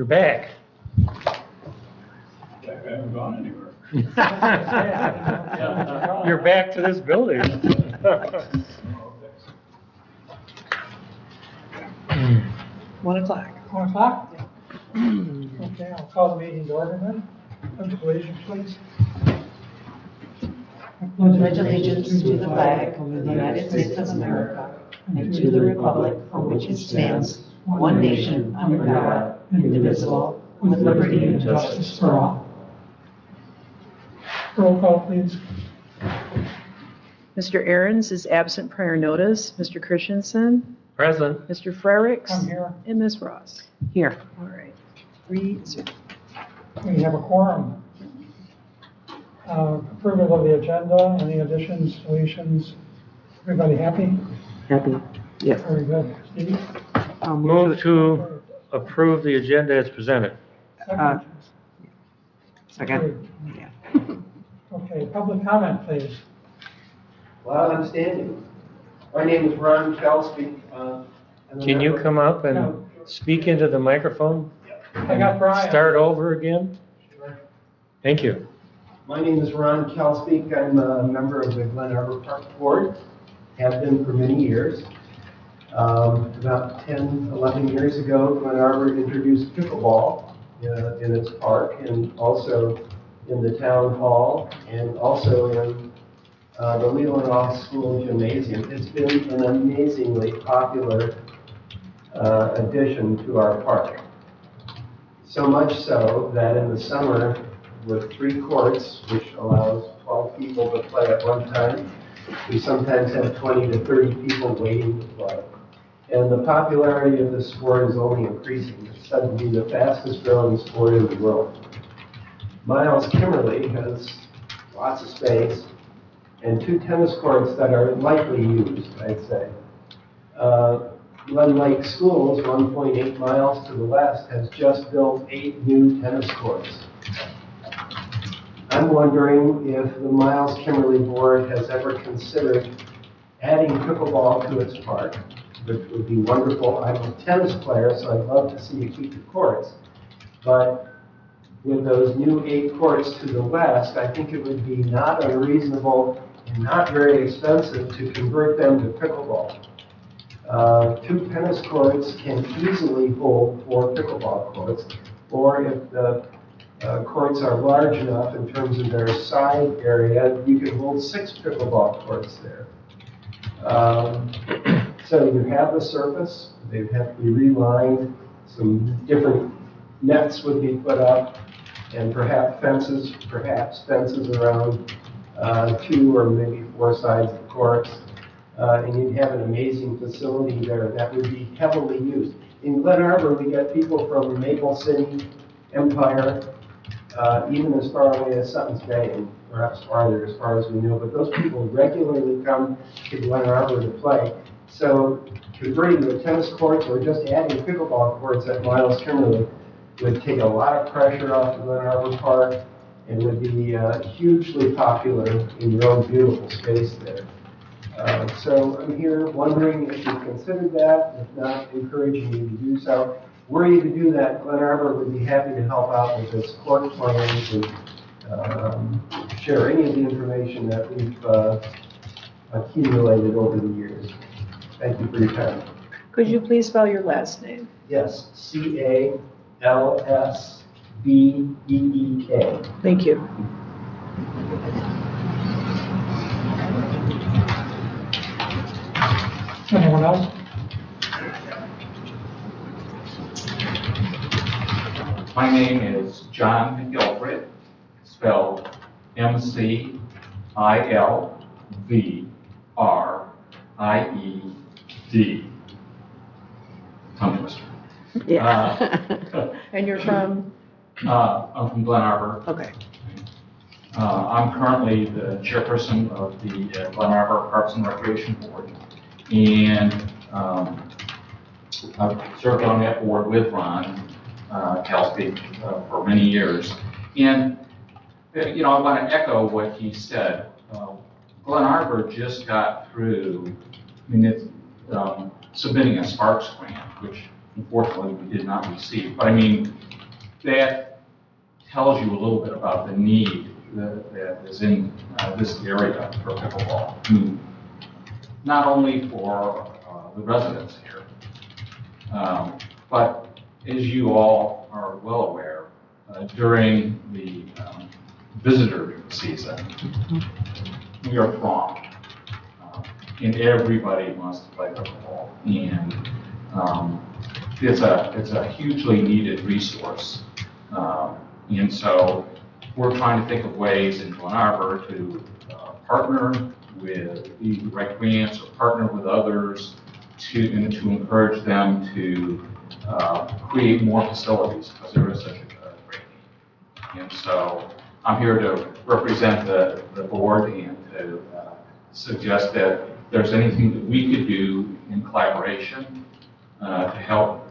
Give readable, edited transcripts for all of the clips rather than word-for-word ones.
back. I haven't gone anywhere. You're back to this building. 1 o'clock. 1 o'clock? Okay, I'll call the meeting to order then. Pledge allegiance, please. Pledge allegiance to the flag of the United States of America and to the republic for which it stands, one nation under God, indivisible, with liberty and justice for all. Roll call, please. Mr. Ahrens is absent prior notice. Mr. Christensen, Present. Mr. Frericks. I'm here. And Ms. Ross. Here. All right. 3-0. We have a quorum. Approval of the agenda, any additions, deletions? Everybody happy? Happy. Yes. Very good. Steve? Move to approve the agenda as presented. Second? Second. Yeah. Okay, public comment, please. Well, I'm standing. My name is Ron Kelsby. Can you come up and speak into the microphone? I got Brian. Start over again? Thank you. My name is Ron Kelsby. I'm a member of the Glen Arbor Park Board, have been for many years. About 10, 11 years ago, Glen Arbor introduced pickleball in its park and also in the town hall and also in the Leelanau School Gymnasium. It's been an amazingly popular addition to our park. So much so that in the summer, with 3 courts, which allows 12 people to play at one time, we sometimes have 20 to 30 people waiting to play. And the popularity of this sport is only increasing. It's said to be the fastest growing sport in the world. Myles Kimmerly has lots of space and 2 tennis courts that are lightly used, I'd say. Glen Lake Schools, 1.8 miles to the west, has just built 8 new tennis courts. I'm wondering if the Myles Kimmerly Board has ever considered adding pickleball to its park, which would be wonderful. I'm a tennis player, so I'd love to see you keep the courts. But with those new 8 courts to the west, I think it would be not unreasonable and not very expensive to convert them to pickleball. 2 tennis courts can easily hold 4 pickleball courts, or if the courts are large enough in terms of their side area, you can hold 6 pickleball courts there. So you have the surface, they have to be relined, some different nets would be put up, and perhaps fences around 2 or maybe 4 sides of the courts. And you'd have an amazing facility there that would be heavily used. In Glen Arbor, we get people from Maple City, Empire, even as far away as Sutton's Bay, and perhaps farther as far as we know, but those people regularly come to Glen Arbor to play. So converting the tennis courts or just adding pickleball courts at Myles Kimmerly would take a lot of pressure off the Glen Arbor Park and would be hugely popular in your own beautiful space there. So I'm here wondering if you've considered that, if not, encouraging you to do so. Were you to do that, Glen Arbor would be happy to help out with its court plans and share any of the information that we've accumulated over the years. Thank you for your time. Could you please spell your last name? Yes, Calsbeek. Thank you. Anyone else? My name is John McGilfred, spelled McIlvried. Tongue twister. Yeah. And you're from? I'm from Glen Arbor. Okay. I'm currently the chairperson of the Glen Arbor Parks and Recreation Board. And I've served on that board with Ron Kelsby for many years. And, you know, I want to echo what he said. Glen Arbor just got through, I mean, it's submitting a Sparks grant, which unfortunately we did not receive. But I mean, that tells you a little bit about the need that is in this area for pickleball. I mean, not only for the residents here, but as you all are well aware, during the visitor season, we are thronged, and everybody wants to play pickleball, and it's a hugely needed resource, and so we're trying to think of ways in Glen Arbor to partner with the right grants or partner with others to encourage them to create more facilities, because there is such a great need. And so I'm here to represent the board and to suggest that if there's anything that we could do in collaboration to help,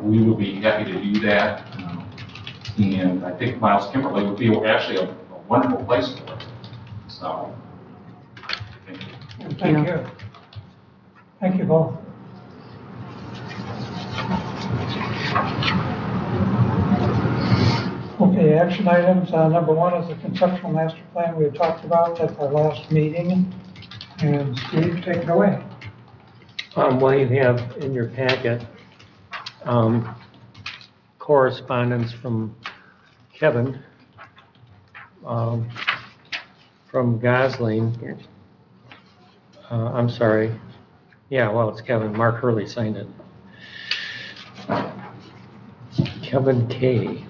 we would be happy to do that. And I think Myles Kimmerly would be actually a wonderful place for it. So, thank you. Thank you. Thank you both. Okay, action items, number one is the conceptual master plan we had talked about at our last meeting. And Steve, take it away. Well, you have in your packet correspondence from Kevin from Gosling. I'm sorry. Yeah, well, it's Kevin. Mark Hurley signed it. Kevin K.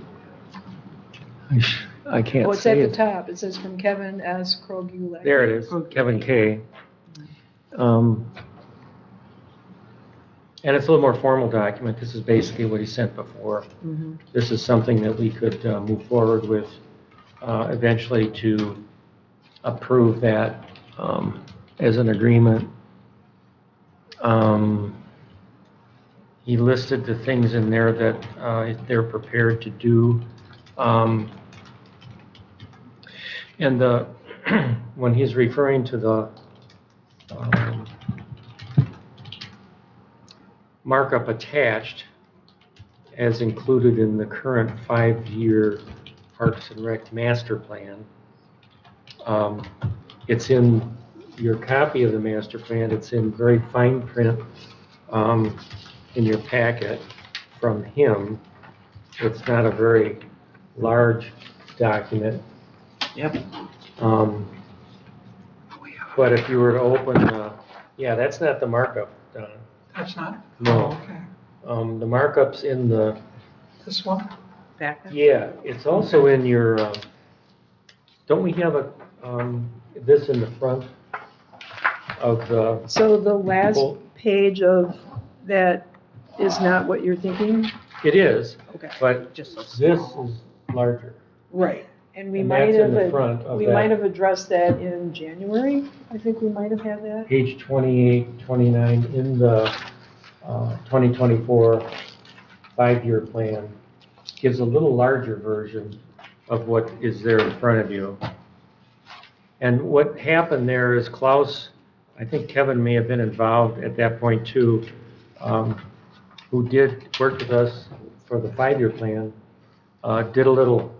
I can't Oh, it's say at it. the top. It says from Kevin S. Krogulek. There it is, Kevin K. And it's a little more formal document. This is basically what he sent before. Mhm. This is something that we could move forward with eventually to approve that as an agreement. He listed the things in there that they're prepared to do. And when he's referring to the markup attached as included in the current 5-year Parks and Rec master plan, it's in your copy of the master plan. It's in very fine print in your packet from him. It's not a very large document. Yep. But if you were to open, yeah, that's not the markup, Don. That's not? No. Oh, okay. The markup's in the, This one? Back. yeah, it's also in your, don't we have this in the front of the, So the last Well- page of that is not what you're thinking? it is, Okay. but Just so this small. is larger. Right. And we And might that's in have, the front of we that. might have addressed that in January. I think we might have had that. Page 28, 29 in the 2024 5-year plan gives a little larger version of what is there in front of you. And what happened there is Klaus, I think Kevin may have been involved at that point too, who did work with us for the 5-year plan, did a little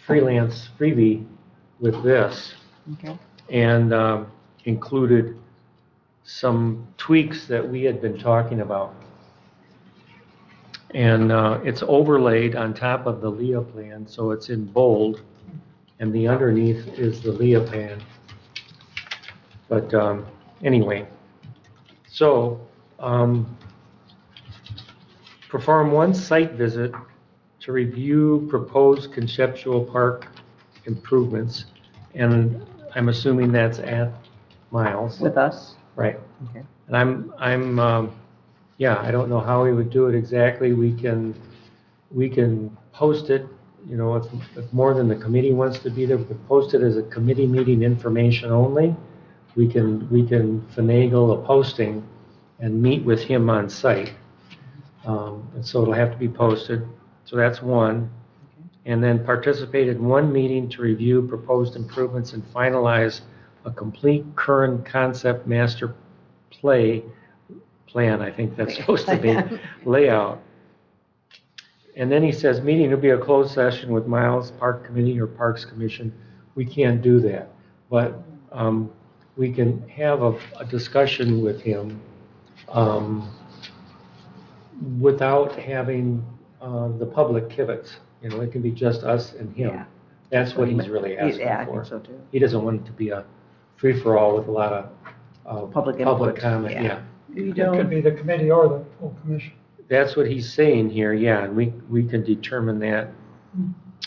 freelance freebie with this. Okay. And included some tweaks that we had been talking about. And it's overlaid on top of the LEA plan, so it's in bold, and the underneath is the LEA plan. But anyway, so perform one site visit to review proposed conceptual park improvements, and I'm assuming that's at Myles. With us? Right. Okay. And yeah, I don't know how we would do it exactly. We can post it, you know, if more than the committee wants to be there, we can post it as a committee meeting information only. We can finagle a posting and meet with him on site. And so it'll have to be posted. So that's one. And then participate in one meeting to review proposed improvements and finalize a complete current concept master plan, I think that's supposed to be, layout. And then he says, meeting will be a closed session with Myles Park Committee or Parks Commission. We can't do that. But we can have a discussion with him without having the public kibitz. You know, it can be just us and him. Yeah. That's what he's really asking Yeah, I for. think so too. He doesn't want it to be a free-for-all with a lot of Public input, comment, yeah. yeah. We It could don't, be the committee or the full commission. That's what he's saying here, yeah, and we can determine that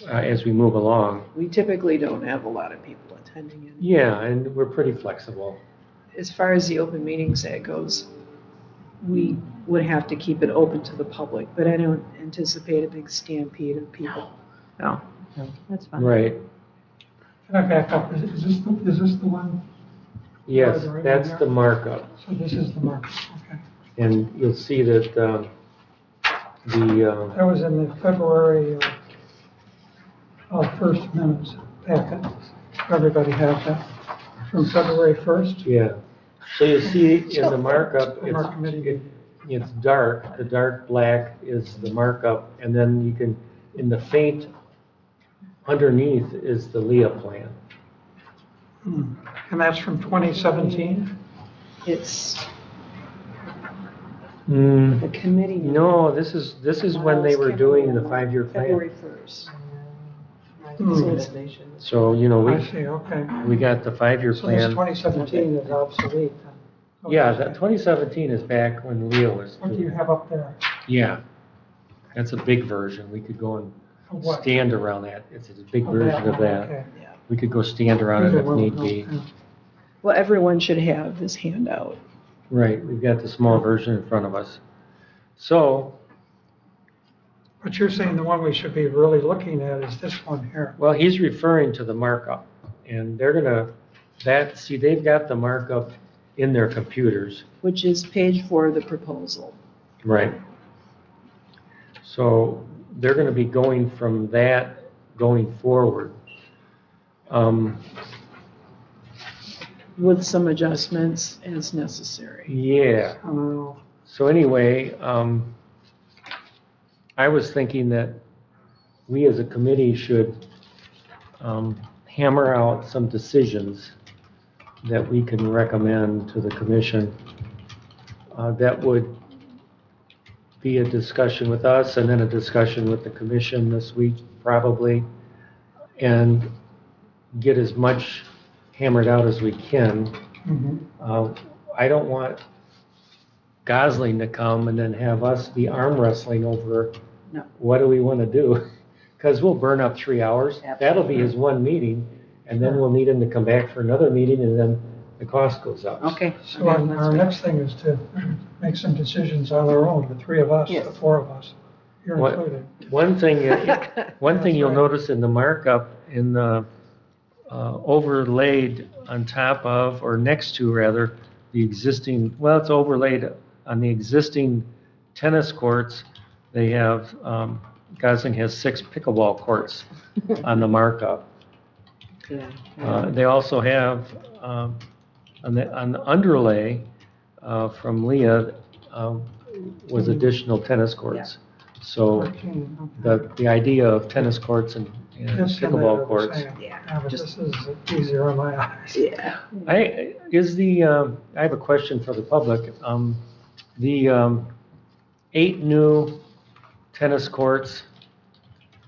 as we move along. we typically don't have a lot of people attending it. Yeah, and we're pretty flexible. As far as the Open Meetings Act goes, we would have to keep it open to the public, but I don't anticipate a big stampede of people. No, that's fine. Right, Can I back up? Is this the one? yes, Right that's there. the markup. So this is the mark, okay. And you'll see that the, That was in the February first minutes packet. Everybody has that from February 1st. yeah. So you see in the markup, The mark committee. it's dark, the dark black is the markup, and then you can, in the faint underneath is the Leah plan. And that's from 2017? It's Hmm, the committee. no, this is when they were doing the 5-year February plan. 1st. Hmm. So it's, So, you know, I see, okay. we got the 5-year So this plan. 2017 is obsolete then? Yeah, that 2017 is back when Leah was What do you doing it. have up there? Yeah, that's a big version. We could go and Of what? stand around that. It's a big Of version of one, that. okay. We could go stand around it Either if one, need be. okay. well, everyone should have this handout. Right, we've got the small version in front of us. So, But you're saying the one we should be really looking at is this one here. well, he's referring to the markup, and they're gonna, see, they've got the markup in their computers. Which is page 4 of the proposal. Right. So they're gonna be going from that going forward. With some adjustments as necessary. Yeah, Oh, so anyway, I was thinking that we as a committee should hammer out some decisions that we can recommend to the commission. That would be a discussion with us and then a discussion with the commission this week, probably, and get as much hammered out as we can. mhm. I don't want Gosling to come and then have us be arm wrestling over No. what do we want to do? Because we'll burn up 3 hours. That'll be his one meeting, and then we'll need him to come back for another meeting, and then the cost goes up. Okay. So our next thing is to make some decisions on our own, the three of us, Yes. the four of us, you're What- included. One thing you'll That's right. notice in the markup, in the overlaid on top of, or next to rather, the existing, well, it's overlaid on the existing tennis courts. They have, Gosling has 6 pickleball courts on the markup. They also have, on the underlay from Leah, was additional tennis courts. So 14, okay. the idea of tennis courts and This and that are pickleball the courts. same. Yeah, Yeah, but just- this is easier on my eyes. Yeah. I have a question for the public. The 8 new tennis courts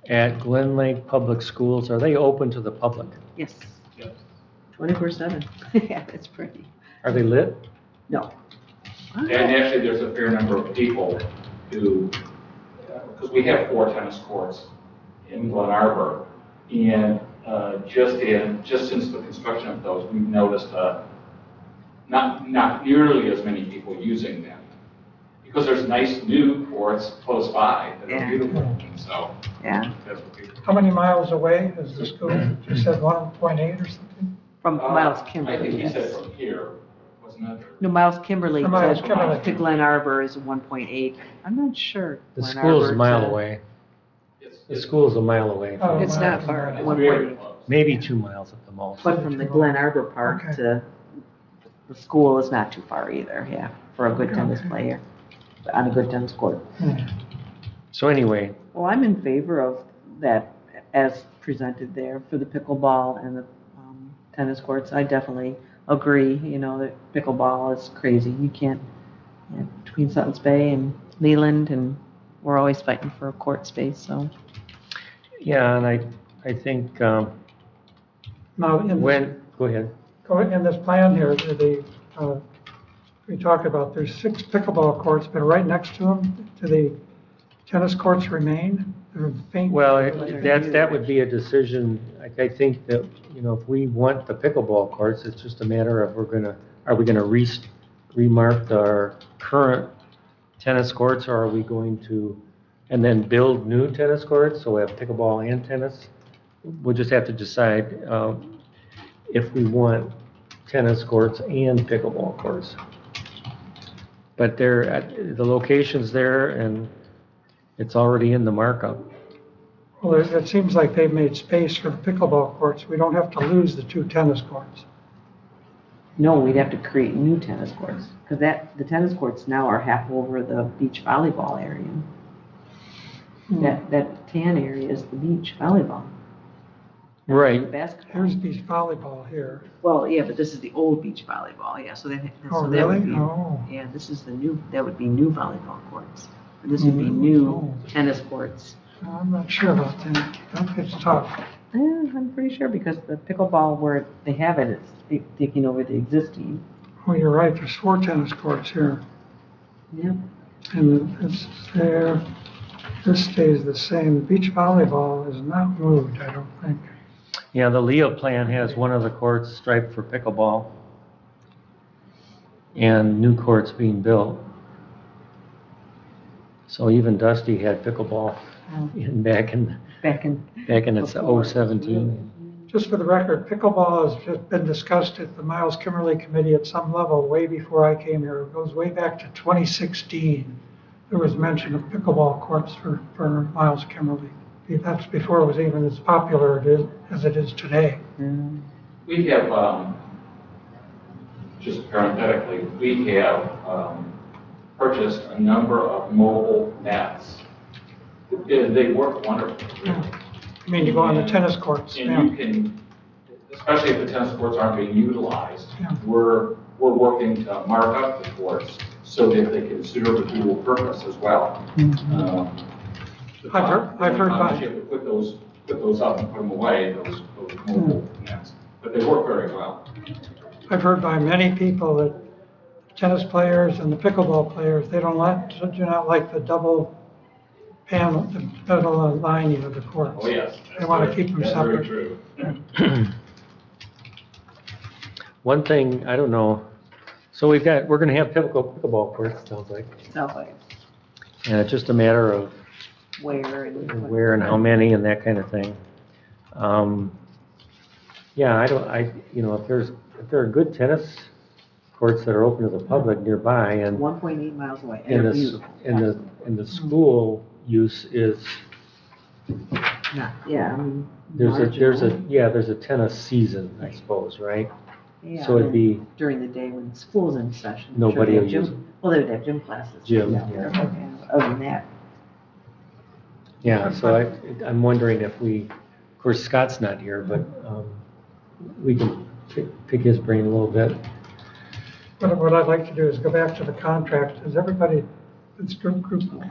at Glen Lake Public Schools, are they open to the public? Yes. Yes. 24/7. Yeah, that's pretty. Are they lit? No. And actually, there's a fair number of people who, because we have 4 tennis courts in Glen Arbor, and just since the construction of those, we've noticed not nearly as many people using them. Because there's nice new courts close by that are Yeah. beautiful, and so Yeah. that's what people. How many miles away is the school? You said 1.8 or something? From Myles I think Kimmerly. he said yes. from here, wasn't it? No, Myles Kimmerly From Myles said Kimmerly. to Glen Arbor is 1.8. I'm not sure. The Glen school's a Arbor mile to- away. It's- The school's a mile away. Oh, It's not miles. far. It's One very point. close. Maybe 2 miles at the most. But from the Glen Arbor Park Okay. to the school is not too far either, yeah, for a good tennis Okay. player, on a good tennis court. Hmm. So anyway, Well, I'm in favor of that as presented there for the pickleball and the tennis courts. I definitely agree, that pickleball is crazy. You can't, between Suttons Bay and Leland, and we're always fighting for a court space, so. Yeah, and I think, Now, go ahead. in this plan here, we talked about, there's 6 pickleball courts, but right next to them, do the tennis courts remain? They're faint. Well, that would be a decision, I think that, if we want the pickleball courts, it's just a matter of are we gonna remark our current tennis courts, or are we going to, and then build new tennis courts, so we have pickleball and tennis? We'll just have to decide, if we want tennis courts and pickleball courts. But the location's there, and it's already in the markup. Well, it seems like they've made space for the pickleball courts. We don't have to lose the 2 tennis courts. No, we'd have to create new tennis courts, because the tennis courts now are half over the beach volleyball area. That tan area is the beach volleyball. The Right. basketball. Here's beach volleyball here. Well, yeah, but this is the old beach volleyball, yeah, so Oh, so that would really? be, Oh. yeah, this is that would be new volleyball courts. And this would be new tennis courts. I'm not sure about that. That gets tough. I'm pretty sure, because the pickleball where they have it, it's taking over the existing. Oh, you're right, there's 4 tennis courts here. Yep. And it's there, this stays the same. Beach volleyball is not moved, I don't think. Yeah, the Leo plan has one of the courts striped for pickleball, and new courts being built. So even Dusty had pickleball back in its 017. Just for the record, pickleball has just been discussed at the Myles Kimmerly Committee at some level way before I came here. It goes way back to 2016. There was mention of pickleball courts for Myles Kimmerly. That's before it was even as popular as it is today. We have, just parenthetically, we have purchased a number of mobile nets. They work wonderfully. I mean, you go on the tennis courts. And you can, especially if the tennis courts aren't being utilized, Yeah. we're working to mark up the courts so that they can serve a dual purpose as well. I've heard about You have to put those up and put them away, those mobile nets, but they work very well. I've heard by many people that tennis players and the pickleball players, do not like the double panel, the double lining of the courts. Oh, yes. They want to keep them That's separate. very true. One thing, I don't know, so we're gonna have pickleball courts, it sounds like. Sounds like And it's just a matter of where and how many and that kind of thing. Yeah, if there are good tennis courts that are open to the public nearby, and 1.8 miles away, and and they're the, beautiful. and the school use is, Yeah, I mean. there's marginal. a tennis season, I suppose, right? Yeah, So it'd and be, during the day when school's in session. Nobody Sure, will they have use gym. Well, they would have gym classes. Gym, Yeah. yeah. Other than that, yeah, so I'm wondering if of course Scott's not here, but we can pick his brain a little bit. What I'd like to do is go back to the contract. Does everybody, this group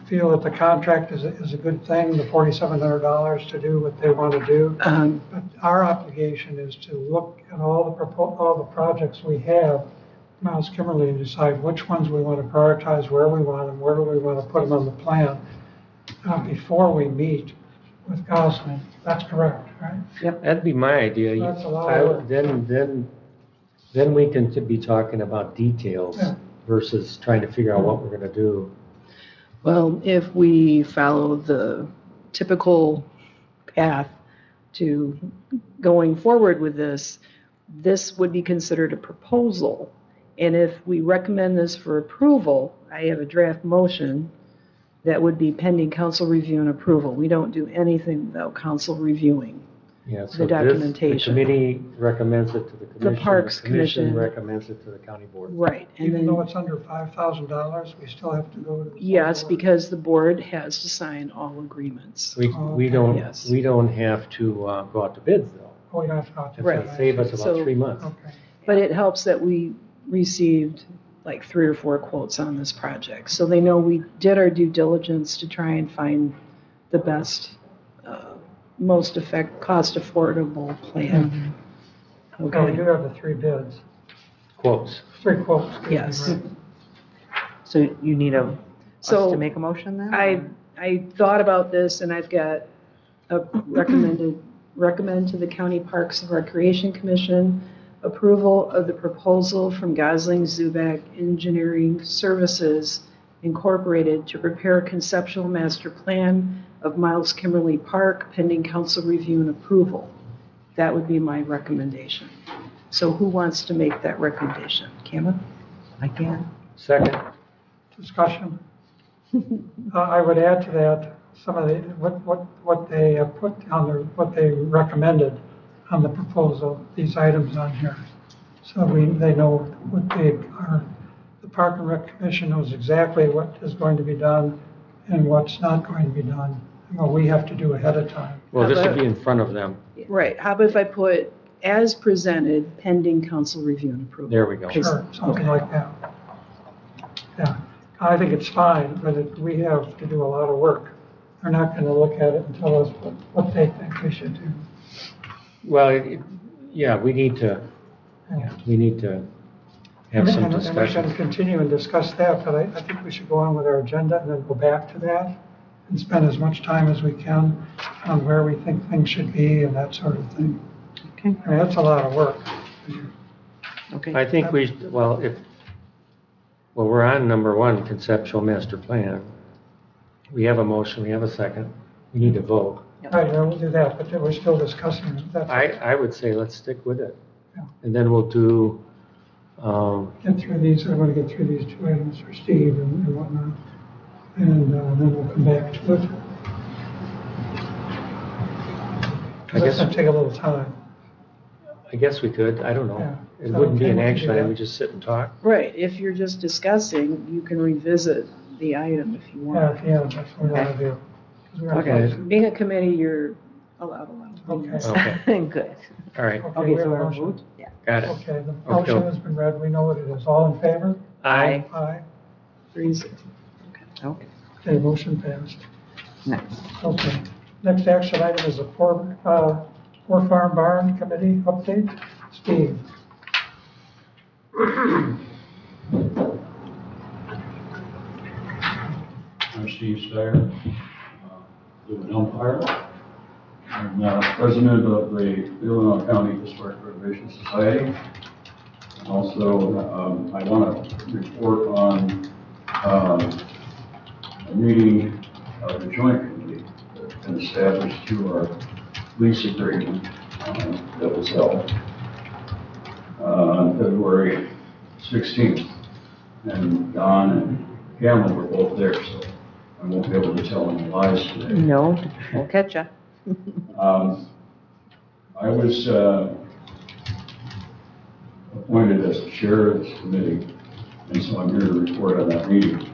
feel that the contract is a good thing, the $4,700 to do what they want to do? But our obligation is to look at all the projects we have, Myles Kimmerly, and decide which ones we want to prioritize, where we want them, where do we want to put them on the plan before we meet with Gosling. That's correct, right? That'd be my idea. That's a lot of work. Then we can be talking about details Yeah. versus trying to figure out what we're gonna do. Well, if we follow the typical path to going forward with this, this would be considered a proposal. And if we recommend this for approval, I have a draft motion that would be pending council review and approval. We don't do anything without council reviewing. Yeah, so the this, the documentation. committee recommends it to the commission. Parks The commission Commission. recommends it to the county board. Right, and Even though then, it's under $5,000, we still have to go to the. yes, full board. because the board has to sign all agreements. We Okay. don't, Yes. we don't have to go out to bids though. Oh, we don't have to talk to. It's Right. gonna save us about So- 3 months. Okay. But it helps that we received like 3 or 4 quotes on this project. So they know we did our due diligence to try and find the best, most cost affordable plan. Well, we do Okay, have the 3 bids, Quotes. 3 quotes. excuse me, Yes. right? So you need us So to make a motion then? I thought about this and I've got a recommend to the County Parks and Recreation Commission approval of the proposal from Gosling Zubak Engineering Services Incorporated to prepare a conceptual master plan of Myles Kimmerly Park pending council review and approval. That would be my recommendation. So who wants to make that recommendation? Kama? I can. Second, Discussion. I would add to that, some of the, what they put on their, what they recommended on the proposal, these items on here. So they know what they are, the Park and Rec Commission knows exactly what is going to be done and what's not going to be done, and what we have to do ahead of time. well, this would be in front of them. Right, how about if I put as presented pending council review and approval? There we go. Sure, something like that. Yeah, I think it's fine, but we have to do a lot of work. They're not gonna look at it and tell us what they think we should do. Well, yeah, we need to Yeah. have some And we discussion. can continue and discuss that, but I think we should go on with our agenda and then go back to that and spend as much time as we can on where we think things should be and that sort of thing. Okay. I mean, that's a lot of work. Okay. I think well, we're on number 1, conceptual master plan. We have a motion, we have a second. We need to vote. Right, we'll do that, but we're still discussing that. I would say let's stick with it. Yeah. And then we'll do, Get through these, I want to get through these 2 items for Steve and whatnot. And then we'll come back to it. I Because guess- it's going to take a little time. I guess we could, I don't know. Yeah. It wouldn't be an Okay, we can action do item, that. we just sit and talk. Right, if you're just discussing, you can revisit the item if you Yeah, want. yeah, that's what we want to do. 'Cause we are Okay. close. Being a committee, you're allowed. Okay. Okay, Good. all right, Okay, Okay, we have so a our motion. vote? Yeah. got it. Okay, the motion has been read, we know what it is. All in favor? Aye. Aye. 3-0. Okay. Okay, motion passed. Next. Okay. Next action item is a Poor Farm Barn Committee update. Steve? I'm Steve Steyer, live in Empire. I'm president of the Leelanau County Historic Preservation Society. And also, I want to report on a meeting of the joint committee that's been established through our lease agreement that was held on February 16th. And Don and Cameron were both there, so I won't be able to tell any lies today. No, we'll catch ya. I was appointed as the chair of this committee, and so I'm here to report on that meeting.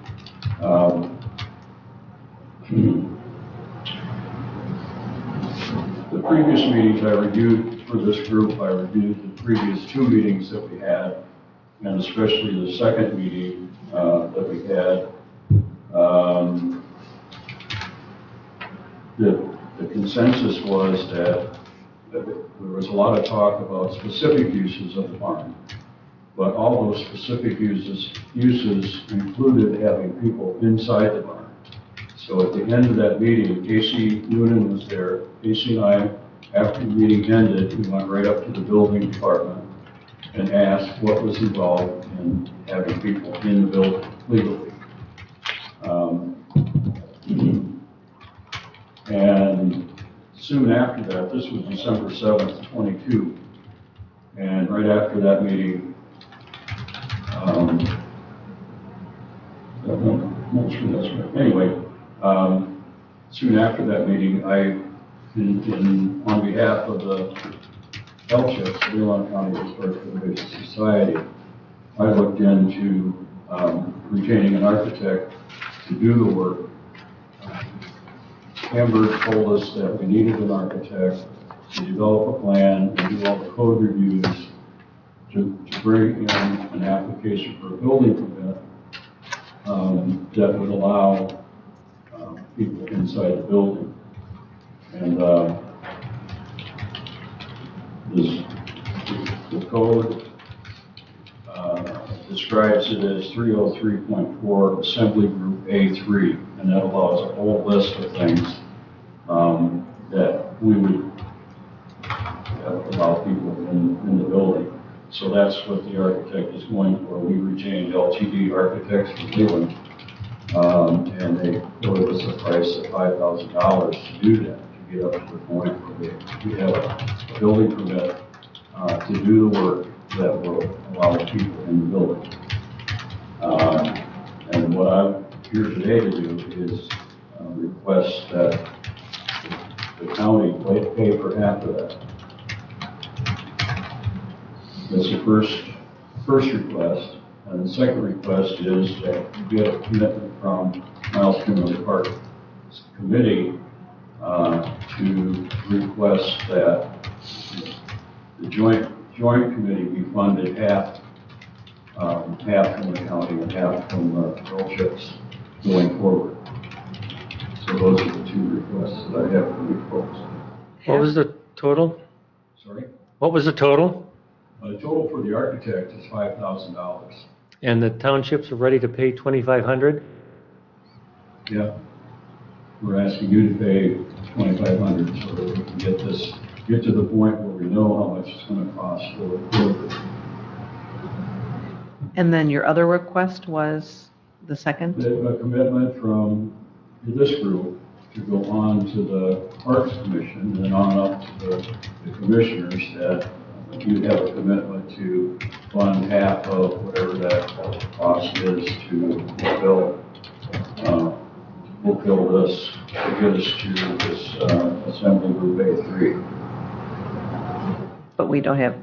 The previous meetings I reviewed for this group, I reviewed the previous 2 meetings that we had, and especially the second meeting that we had. The consensus was that there was a lot of talk about specific uses of the farm, but all those specific uses included having people inside the barn. So at the end of that meeting, Casey Noonan was there. Casey and I, after the meeting ended, we went right up to the building department and asked what was involved in having people in the building legally. And soon after that, this was December 7th, 22, and right after that meeting, I'm not sure that's right. Anyway, soon after that meeting, I on behalf of the LCHIPS, Leelanau County Historic Preservation Society, I looked into retaining an architect to do the work. Amber told us that we needed an architect to develop a plan and do all the code reviews to bring in an application for a building permit that would allow people inside the building. And the code describes it as 303.4 Assembly Group A3, and that allows a whole list of things that we would allow people in the building. So that's what the architect is going for. We retained LTD Architects from Leelanau, and they quoted us a price of $5,000 to do that, to get up to the point where we have a building permit to do the work that will allow people in the building. And what I'm here today to do is request that the county pay for half of that. That's the first request. And the second request is that we get a commitment from Myles Kimmerly Park Committee to request that the joint committee be funded half from the county and half from the LCHIPS going forward. So those are the two requests that I have for you folks. What was the total? Sorry? What was the total? The total for the architect is $5,000. And the townships are ready to pay 2,500? Yeah. We're asking you to pay $2,500 so that we can get to the point where we know how much it's going to cost for the And then your other request was the second? a commitment from this group to go on to the Parks Commission and on up to the commissioners that you have a commitment to fund half of whatever that cost is to fulfill this, to get us to this Assembly Group A3. But we don't have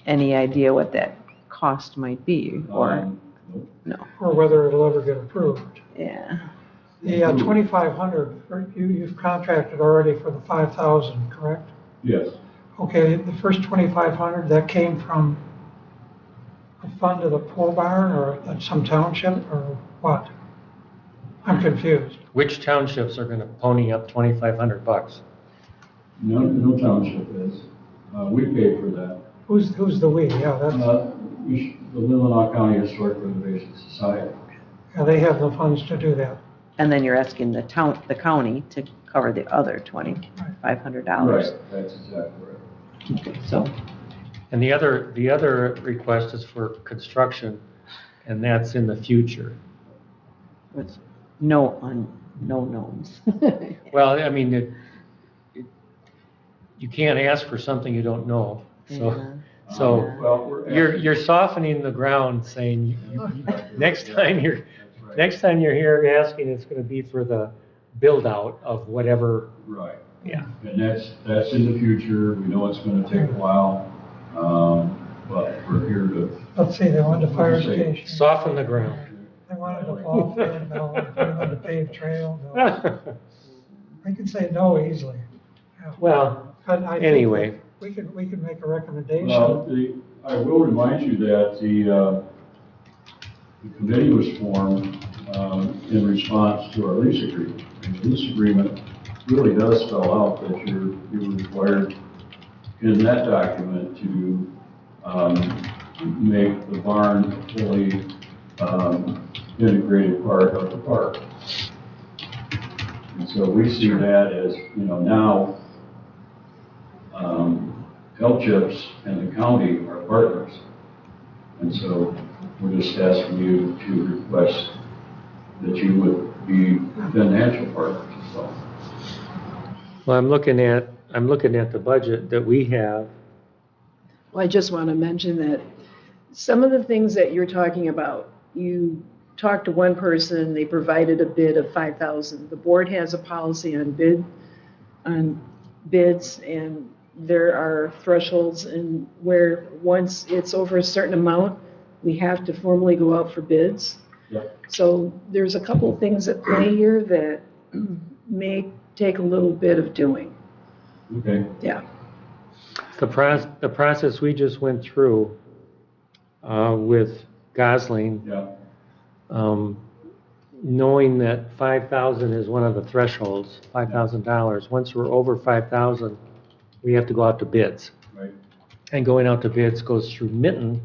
any idea what that cost might be, or, no, Or whether it'll ever get approved. yeah. The 2,500, you've contracted already for the 5,000, correct? Yes. Okay, the first 2,500, that came from a fund of the poor barn or some township or what? I'm confused. Which townships are gonna pony up 2,500 bucks? No township is. We pay for that. Who's the we? Yeah, that's, The Leelanau County Historic Preservation Society. yeah, they have the funds to do that. And then you're asking the county to cover the other $2,500. Right, that's exactly right. So, And the other request is for construction, and that's in the future. with no knowns. Well, I mean, you can't ask for something you don't know, so. So Well, we're you're softening the ground, saying next time you're That's right. here asking, it's going to be for the build out of whatever. Right. Yeah. And that's in the future. We know it's going to take a while, but we're here to. Let's see, they wanted a fire station. Soften the ground. They wanted a ball field, no. They wanted a paved trail, no. We can say no easily. Yeah. Well, But I think anyway, we could make a recommendation. Well, I will remind you that the committee was formed in response to our lease agreement. And the lease agreement really does spell out that you're required in that document to make the barn a fully integrated part of the park. And so we see that as, now LCHIPS and the county are partners. And so we're just asking you to request that you would be financial partners as well. well, I'm looking at the budget that we have. Well, I just want to mention that some of the things that you're talking about, you talked to one person, they provided a bid of 5,000. The board has a policy on bids, and there are thresholds and where once it's over a certain amount, we have to formally go out for bids. Yep. So there's a couple of things at play here that may take a little bit of doing. Okay. Yeah. The process we just went through with Gosling, Yeah. knowing that 5,000 is one of the thresholds, $5,000. Once we're over 5,000, we have to go out to bids. Right. And going out to bids goes through Mitten,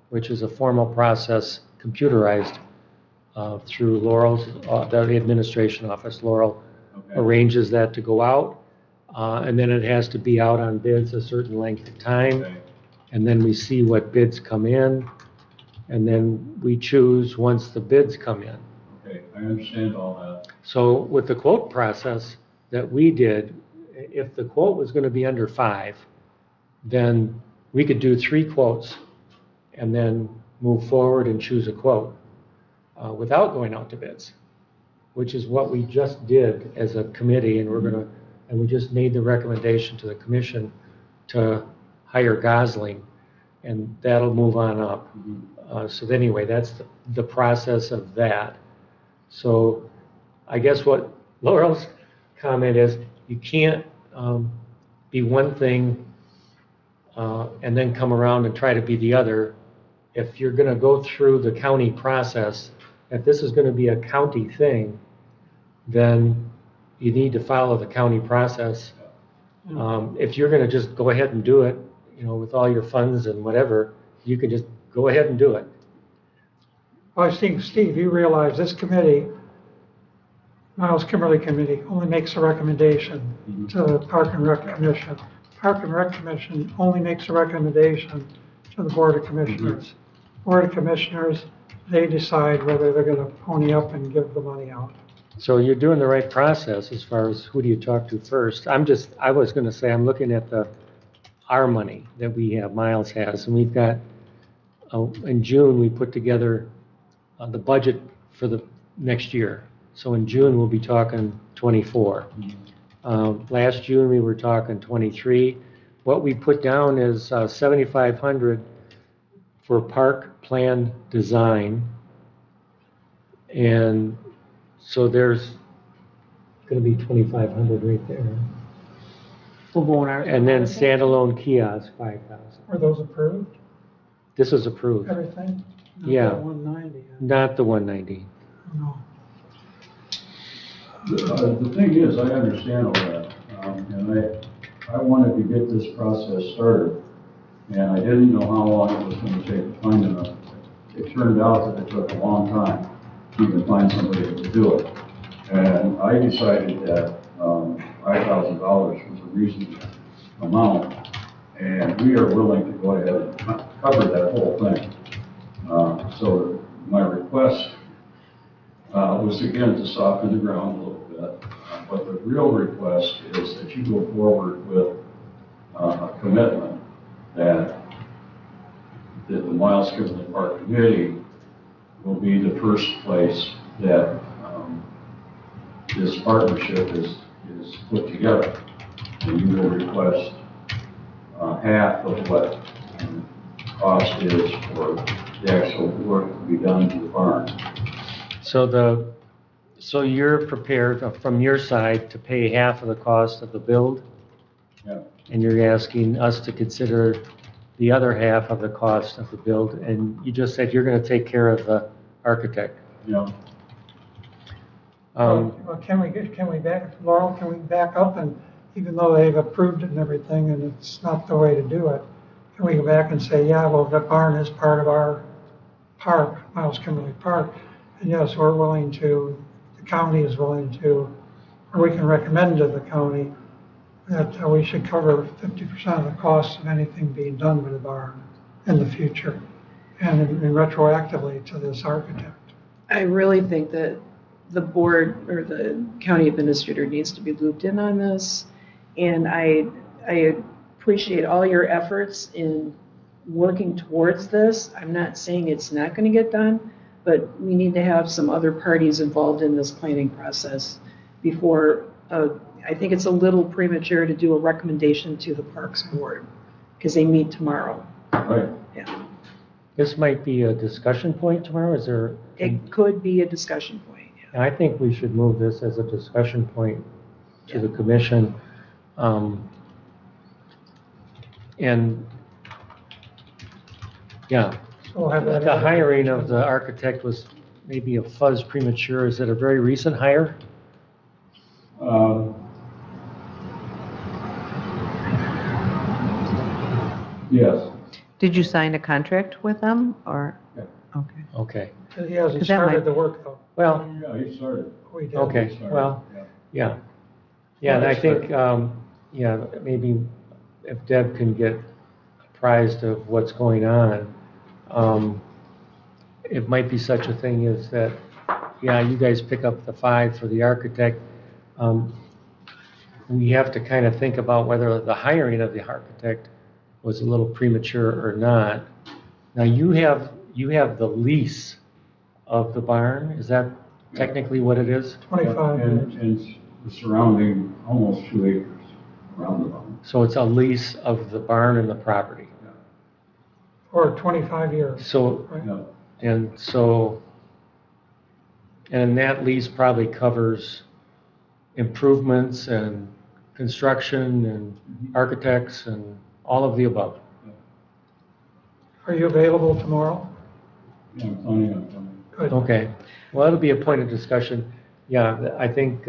which is a formal process, computerized, through Laurel's, the administration office. Laurel Okay. arranges that to go out, and then it has to be out on bids a certain length of time. Okay. And then we see what bids come in, and then we choose once the bids come in. Okay, I understand all that. So with the quote process that we did, if the quote was going to be under 5, then we could do 3 quotes and then move forward and choose a quote without going out to bids, which is what we just did as a committee, and we just made the recommendation to the commission to hire Gosling, and that'll move on up. So anyway, that's the process of that. So I guess what Laurel's comment is, you can't be one thing and then come around and try to be the other. If you're going to go through the county process, if this is going to be a county thing, then you need to follow the county process. If you're going to just go ahead and do it, with all your funds and whatever, you can just go ahead and do it. Well, I think, Steve, you realize this committee, Myles Kimmerly Committee, only makes a recommendation to the Park and Rec Commission. Park and Rec Commission only makes a recommendation to the Board of Commissioners. Board of Commissioners, they decide whether they're going to pony up and give the money out. So you're doing the right process as far as who do you talk to first. I was going to say, I'm looking at our money that we have, Myles has, and we've got, in June, we put together the budget for the next year. So in June, we'll be talking 24. Last June, we were talking 23. What we put down is 7,500 for park plan design. And so there's going to be 2,500 right there. And then standalone kiosk, 5,000. Were those approved, This is approved, everything? Yeah. 190. not the 190. No. The thing is, I understand all that, and I wanted to get this process started, and I didn't know how long it was going to take to find enough. It turned out that it took a long time to even find somebody that would do it. And I decided that $5,000 was a reasonable amount, and we are willing to go ahead and cover that whole thing. So my request was again to soften the ground a little bit, but the real request is that you go forward with a commitment that the Myles Kimmerly Park Committee will be the first place that this partnership is put together, and you will request half of what cost is for the actual work to be done to the barn. So you're prepared from your side to pay half of the cost of the build, Yeah. and you're asking us to consider the other half of the cost of the build, and you just said you're going to take care of the architect. Yeah. Well, can we back, Laurel, can we back up, and even though they've approved it and everything, and it's not the way to do it, can we go back and say, yeah, well, that barn is part of our park, Myles Kimmerly Park, and yes, we're willing to, the county is willing to, or we can recommend to the county that we should cover 50% of the cost of anything being done with the barn in the future, and retroactively to this architect. I really think that the board or the county administrator needs to be looped in on this. And I appreciate all your efforts in working towards this. I'm not saying it's not going to get done, but we need to have some other parties involved in this planning process before I think it's a little premature to do a recommendation to the Parks Board, because they meet tomorrow. Right. Yeah, This might be a discussion point tomorrow, is there? it could be a discussion point, yeah. I think we should move this as a discussion point to the commission. And, yeah, So we'll have that. the hiring of the architect was maybe a fuzz premature. Is it a very recent hire? Yes. Did you sign a contract with them, or? Yeah. Okay. Okay, He hasn't 'Cause that started might- the work though. well, Yeah, he started. We did. okay, He started, well, yeah. yeah. Yeah, and I think, yeah, maybe if Deb can get apprised of what's going on, it might be such a thing as that, yeah, you guys pick up the 5 for the architect. We have to kind of think about whether the hiring of the architect was a little premature or not. Now, you have the lease of the barn, is that technically what it is? 25 And, years. and the surrounding, almost 2 acres around the barn. So it's a lease of the barn and the property. For 25 years. So, Right. Yeah. and that lease probably covers improvements and construction and architects and all of the above. Are you available tomorrow? Yeah, I'm planning on coming. Good. Okay, well, it'll be a point of discussion. Yeah, I think,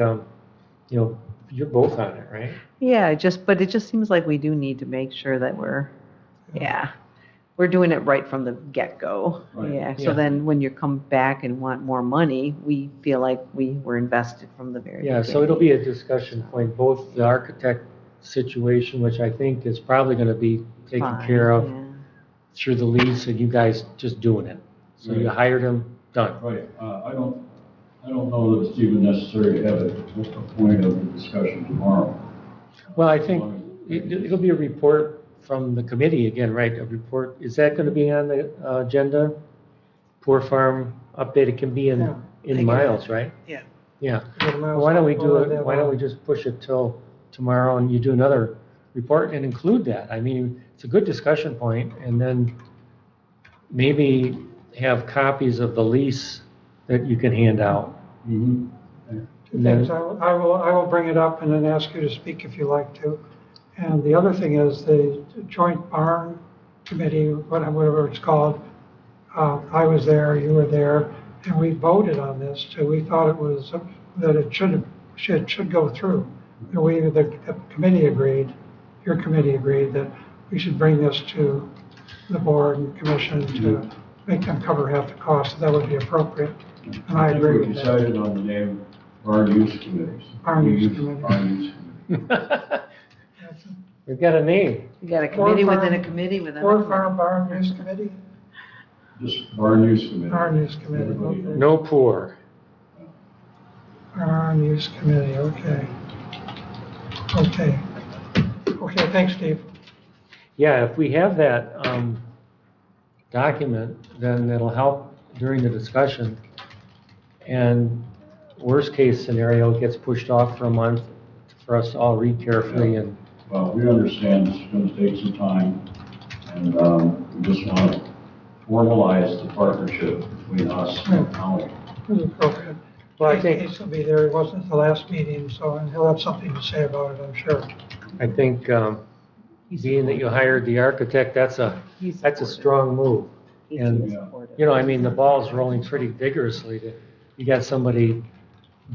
you're both on it, right? Yeah, but it just seems like we do need to make sure that we're doing it right from the get-go. Right. Yeah, Yeah. so then when you come back and want more money, we feel like we were invested from the very beginning. Yeah, so it'll be a discussion point, both the architect situation, which I think is probably gonna be taken Fine, care of yeah. through the lease, and you guys just doing it. So you Right. hired him, done. Right, I don't know that it's even necessary to have a point of the discussion tomorrow. Well, I think it'll be a report from the committee again, right? A report, is that gonna be on the agenda? Poor Farm update, it can be Yeah. in miles, right? Yeah. Yeah. Good amount. Well, why don't we do We'll have it, that why don't we on. just push it till tomorrow and you do another report and include that? I mean, it's a good discussion point, and then maybe have copies of the lease that you can hand out. Mm-hmm. Two things, I will bring it up and then ask you to speak if you like to. And the other thing is the joint barn committee, whatever it's called, I was there, you were there, and we voted on this too. We thought it was, that it should go through. And the committee agreed, your committee agreed that we should bring this to the board and commission to make them cover half the cost. That would be appropriate. And I agree We with that. decided on the name Barn Use Committees. Barn We Use use Committee. Barn Use Committee. We've got a name. You got a committee Poor within a Farm- committee within a Poor committee. Farm Barn Use Committee? Just Barn Use Committee. Barn Use Committee, Everybody- okay. No poor. Barn Use Committee, okay. Okay. Okay, thanks, Steve. Yeah, if we have that document, then it'll help during the discussion. And worst case scenario, it gets pushed off for a month for us to all read carefully and, Well, we understand this is going to take some time, and we just want to formalize the partnership between us and the county. It was appropriate. well, I think, Case will be there, he wasn't at the last meeting, so he'll have something to say about it, I'm sure. being that you hired the architect, that's a strong move. And, I mean, the ball's rolling pretty vigorously. You got somebody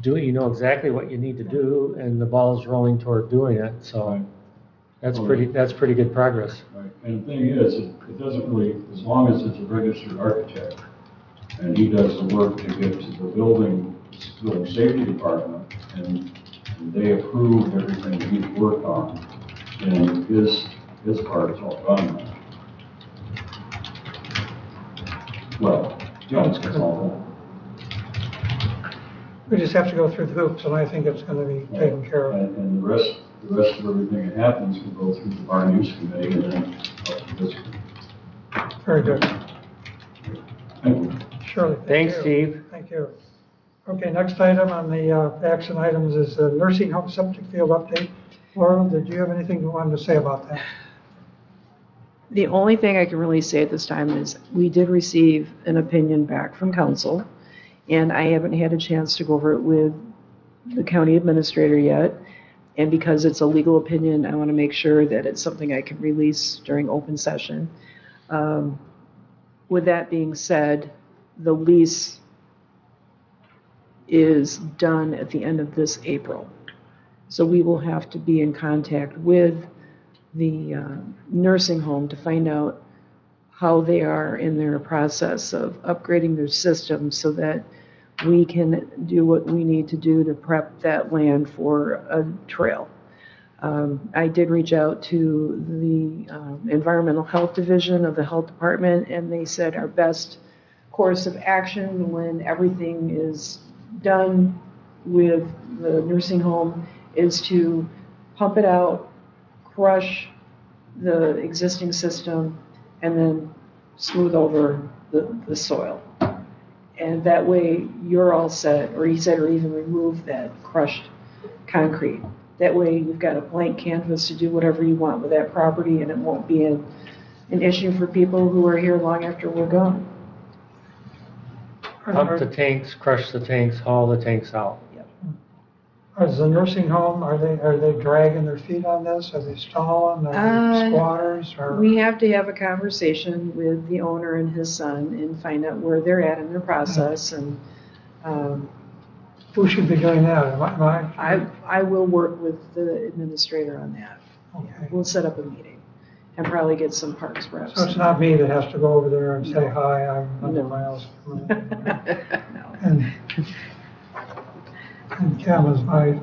doing, you know exactly what you need to do, and the ball's rolling toward doing it, so Right. that's pretty good progress. Right. And the thing is, it doesn't really, as long as it's a registered architect, and he does the work to get to the building safety department, and they approve everything that he's worked on, and his part is all done. Well, it's all done. We just have to go through the hoops, and I think it's gonna be taken care of. And the rest of everything that happens can go through the Barn Use Committee and then up to this. Very good. Thank you. Shirley, thank Thanks, you. Steve. Thank you. Okay, next item on the action items is the nursing home septic field update. Laurel, did you have anything you wanted to say about that? The only thing I can really say at this time is we did receive an opinion back from council, and I haven't had a chance to go over it with the county administrator yet. And because it's a legal opinion, I want to make sure that it's something I can release during open session. With that being said, the lease is done at the end of this April. So we will have to be in contact with the nursing home to find out how they are in their process of upgrading their system so that we can do what we need to do to prep that land for a trail. I did reach out to the Environmental Health Division of the Health Department, and they said our best course of action when everything is done with the nursing home is to pump it out, crush the existing system, and then smooth over the soil. And that way you're all set, or he said, or even remove that crushed concrete. That way you've got a blank canvas to do whatever you want with that property, and it won't be an issue for people who are here long after we're gone. Pump the tanks, crush the tanks, haul the tanks out. Is the nursing home, are they dragging their feet on this? Are they stalling? Are they squatters? Or? We have to have a conversation with the owner and his son and find out where they're at in their process. And who should be doing that? Am I will work with the administrator on that. Okay. Yeah, we'll set up a meeting and probably get some parks reps. So it's not me that has to go over there and say, hi, I'm No. Myles Kimmerly. No. And Kim is my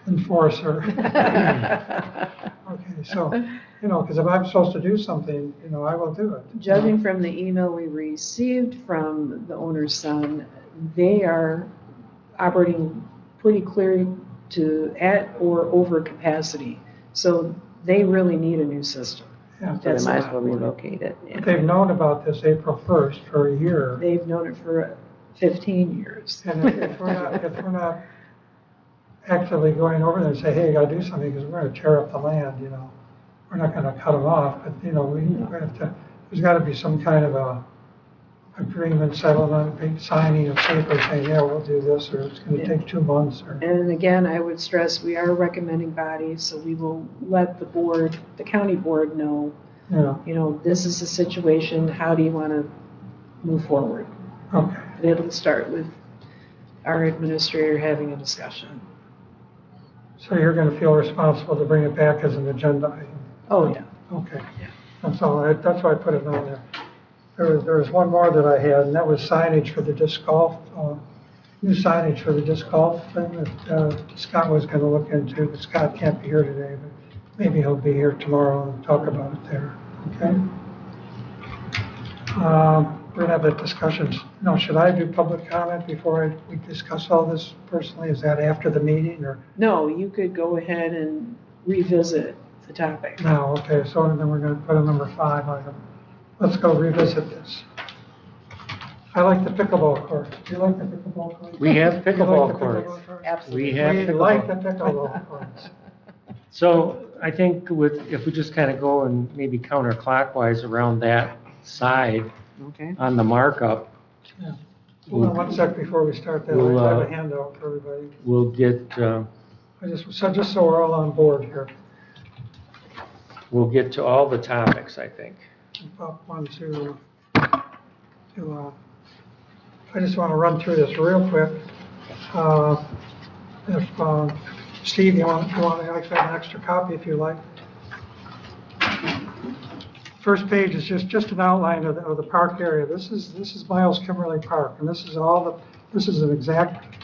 enforcer. Okay, so, because if I'm supposed to do something, I will do it. Judging from the email we received from the owner's son, they are operating pretty clear to at or over capacity. So they really need a new system. Yeah. So they might as well relocate it. But they've known about this April 1st for a year. They've known it for 15 years. And if we're not actively going over there and say, hey, you gotta do something, because we're gonna tear up the land, we're not gonna cut them off, but, we have to, there's gotta be some kind of a agreement, settlement, big signing of paper saying, yeah, we'll do this, or it's gonna take 2 months, or. And again, I would stress, we are a recommending body, so we will let the board, the county board know, this is the situation, how do you want to move forward? Okay. It'll start with our administrator having a discussion. So you're gonna feel responsible to bring it back as an agenda item? Oh, yeah. Okay. Yeah. That's all, that's why I put it on there. There was one more that I had, and that was signage for the disc golf, new signage for the disc golf thing that Scott was gonna look into, but Scott can't be here today, but maybe he'll be here tomorrow and talk about it there, okay? We're gonna have that discussion. No, should I do public comment before we discuss all this personally? Is that after the meeting, or? No, you could go ahead and revisit the topic. No, okay, so then we're gonna put a number 5 item. Let's go revisit this. I like the pickleball court. Do you like the pickleball court? We have Do you like pickleball the courts. Absolutely. We have We like the pickleball. pickleball courts. So I think if we just kind of go and maybe counterclockwise around that side Okay. on the markup, Yeah. Hold on one sec before we start that. We'll, I have a handout for everybody. we'll get, Just so we're all on board here. we'll get to all the topics, I think. Up one, two, I just want to run through this real quick. If, Steve, you want to actually have an extra copy if you like. First page is just an outline of the park area. This is Myles Kimmerly Park, and this is an exact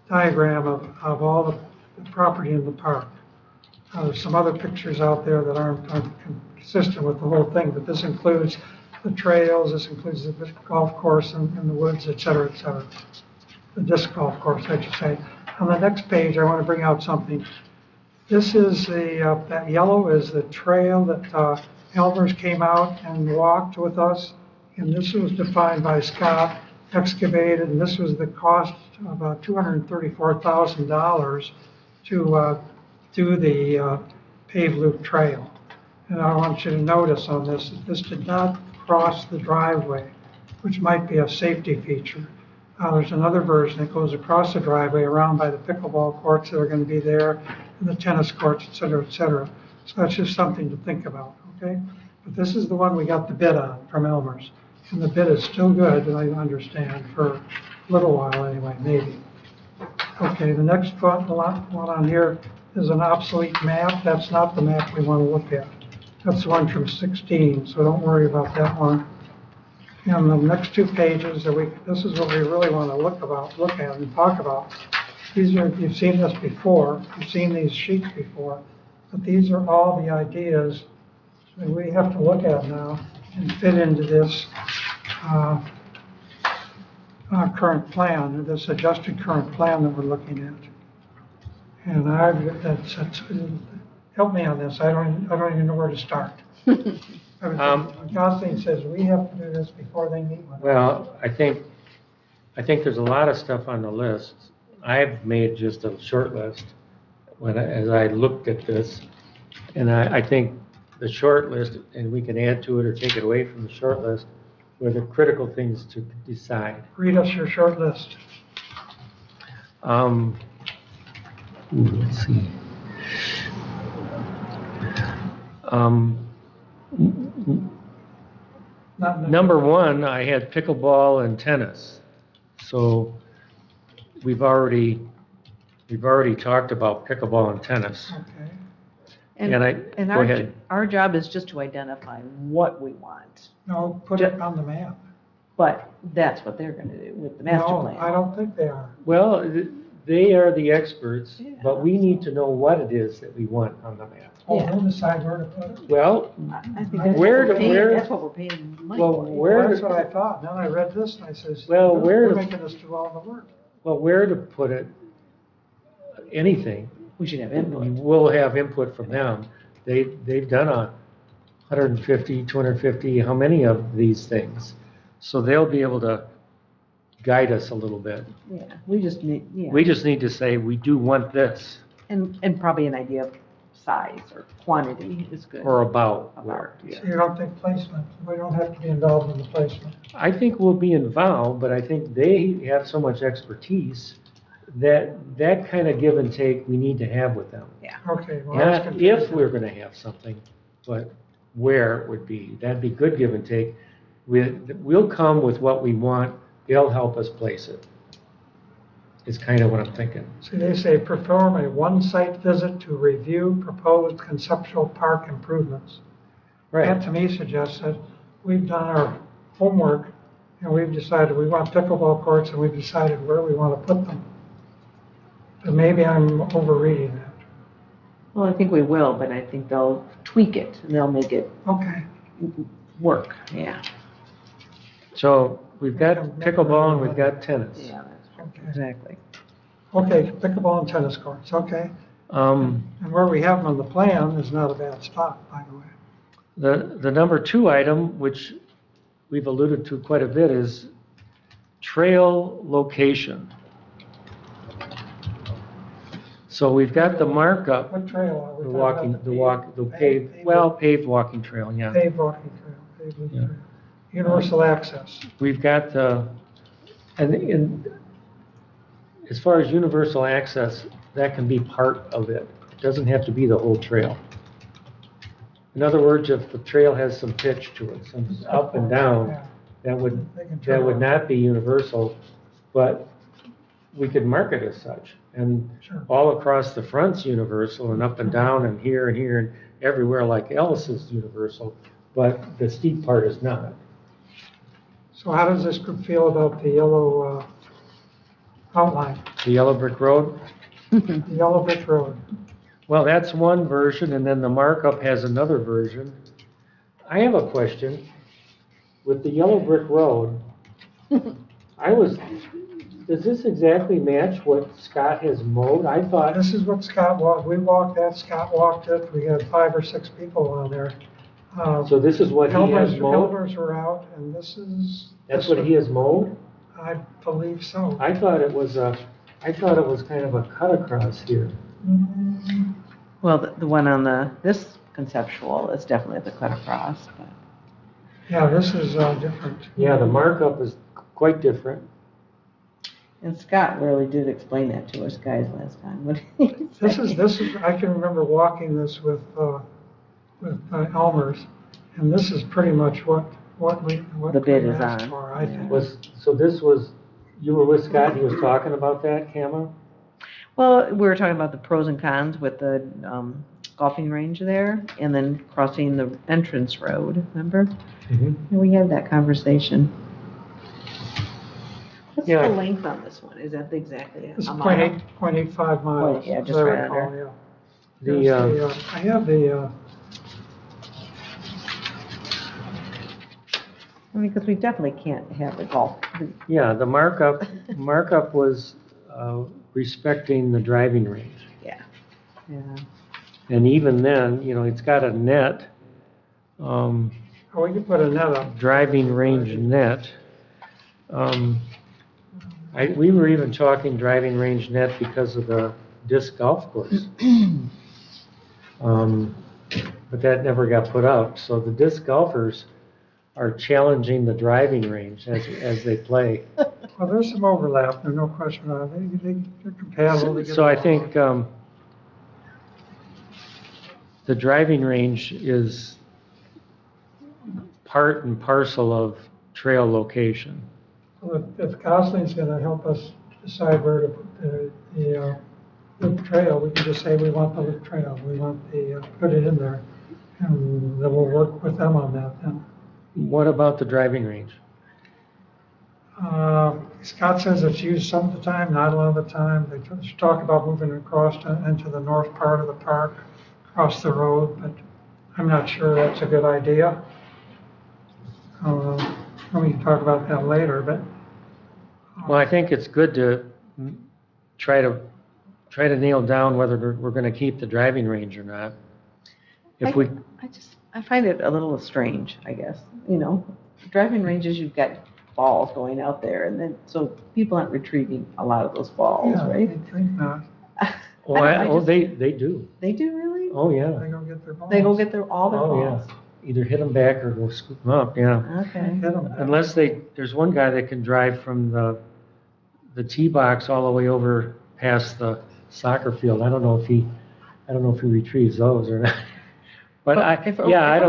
diagram of all the property in the park. There's some other pictures out there that aren't consistent with the whole thing, but this includes the trails, this includes the golf course in the woods, et cetera, et cetera. The disc golf course, I should say. On the next page, I want to bring out something. This is that yellow is the trail that Elmer's came out and walked with us, and this was defined by Scott excavated, and this was the cost of about $234,000 to do the paved loop trail. And I want you to notice on this, that this did not cross the driveway, which might be a safety feature. There's another version that goes across the driveway around by the pickleball courts that are going to be there, and the tennis courts, et cetera, et cetera. So that's just something to think about, okay? But this is the one we got the bid on from Elmer's. And the bid is still good, I understand, for a little while anyway, maybe. Okay, the next one on here is an obsolete map. That's not the map we want to look at. That's the one from 16, so don't worry about that one. And the next 2 pages, this is what we really want to look at and talk about. You've seen this before, you've seen these sheets before, but these are all the ideas that we have to look at now and fit into this current plan, this adjusted current plan that we're looking at. And help me on this. I don't even know where to start. Gosling says we have to do this before they meet with us. Well, I think there's a lot of stuff on the list. I've made just a short list as I looked at this, and I think the short list, and we can add to it or take it away from the short list, were the critical things to decide. Read us your short list. Let's see. Number 1, I had pickleball and tennis. So we've already talked about pickleball and tennis. Okay. And go ahead. Our job is just to identify what we want, No, put it on the map. but that's what they're gonna do with the master No, I plan. don't think they are. Well, they are the experts, Yeah. but we need to know what it is that we want on the map. Oh, Yeah. we'll decide where to put it. Well, I think that's Where what we're do- paying, where- that's what we're paying money well, for. where, That's what I thought. Then I read this and I says, Well, where they're to- making us do all the work. where to put it, anything, We should have input. we'll have input from them. They've done 150, 250, how many of these things? So they'll be able to guide us a little bit. Yeah, we just need, yeah, We just need to say, we do want this, and probably an idea of size or quantity is good. or about where. About, So you don't think placement, we don't have to be involved in the placement. I think we'll be involved, but I think they have so much expertise that kind of give and take we need to have with them. Okay, well, that's Not confusing. if we're gonna have something, but where it would be. That'd be good give and take. We'll come with what we want, they'll help us place it. Is kind of what I'm thinking. See, they say perform a one-site visit to review proposed conceptual park improvements. That to me suggests that we've done our homework and we've decided we want pickleball courts and we've decided where we want to put them. But maybe I'm overreading that. Well, I think we will, but I think they'll tweak it and they'll make it Okay, work, yeah. So we've got pickleball and we've got tennis. Yeah, okay. exactly. Okay, pickleball and tennis courts, okay. And where we have them on the plan is not a bad spot, by the way. The number 2 item, which we've alluded to quite a bit, is trail location. So we've got the markup, What trail are we the talking walking, about? the paved walking trail, yeah. Paved walking trail, paved loop Yeah. trail. Universal access. We've got, and as far as universal access, that can be part of it. It doesn't have to be the whole trail. In other words, if the trail has some pitch to it, some up and down, Yeah, that would, they can turn that would around. not be universal, but we could mark it as such. And Sure. all across the front's universal, and up and down, and here and everywhere like else is universal, but the steep part is not. So how does this group feel about the yellow outline, The yellow brick road, the yellow brick road? well, that's one version, and then the markup has another version. I have a question. With the yellow brick road, does this exactly match what Scott has mowed? I thought, This is what Scott walked, we walked that, Scott walked it, we had 5 or 6 people on there. so this is what he has mowed? Helmers were out, and this is. That's what he has mowed? I believe so. I thought it was kind of a cut across here. Well, the one on this conceptual is definitely the cut across, but. Yeah, this is different. Yeah, the markup is quite different. And Scott really did explain that to us guys last time. What did he say? This is, I can remember walking this with Elmer's, and this is pretty much what The bid we is asked on. for, I think. You were with Scott, he was talking about that, Kama? Well, we were talking about the pros and cons with the golfing range there, and then crossing the entrance road, remember? Mm-hmm. And we had that conversation. What's Yeah. the length on this one? Is that exactly It's a mile? 0.85 miles, Yeah, as just I right recall, under. yeah. The, I have the, I mean, because we definitely can't have the golf. yeah, the markup was respecting the driving range. Yeah. And even then, it's got a net, oh, we could put a net up. driving range net. We were even talking driving range net because of the disc golf course. But that never got put up. So the disc golfers are challenging the driving range as they play. Well, there's some overlap, there's no question about it. They're compatible. They get So I along. think the driving range is part and parcel of trail location. Well, if Gosling's gonna help us decide where to put the loop trail, we can just say we want the loop trail, we want put it in there, and then we'll work with them on that then. What about the driving range? Scott says it's used some of the time, not a lot of the time. They talk about moving across into the north part of the park, across the road, but I'm not sure that's a good idea. We can talk about that later, but. Well, I think it's good to try to nail down whether we're going to keep the driving range or not. I find it a little strange, I guess. Driving ranges, you've got balls going out there, and then so people aren't retrieving a lot of those balls, Yeah, right? I think not. They do. They do really? Oh, yeah. They go get their balls. They go get all their Oh, balls. yeah. Either hit them back or go scoop them up, yeah. Okay. Hit 'em. Unless there's one guy that can drive from the tee box all the way over past the soccer field. I don't know if he retrieves those or not. But I don't If we're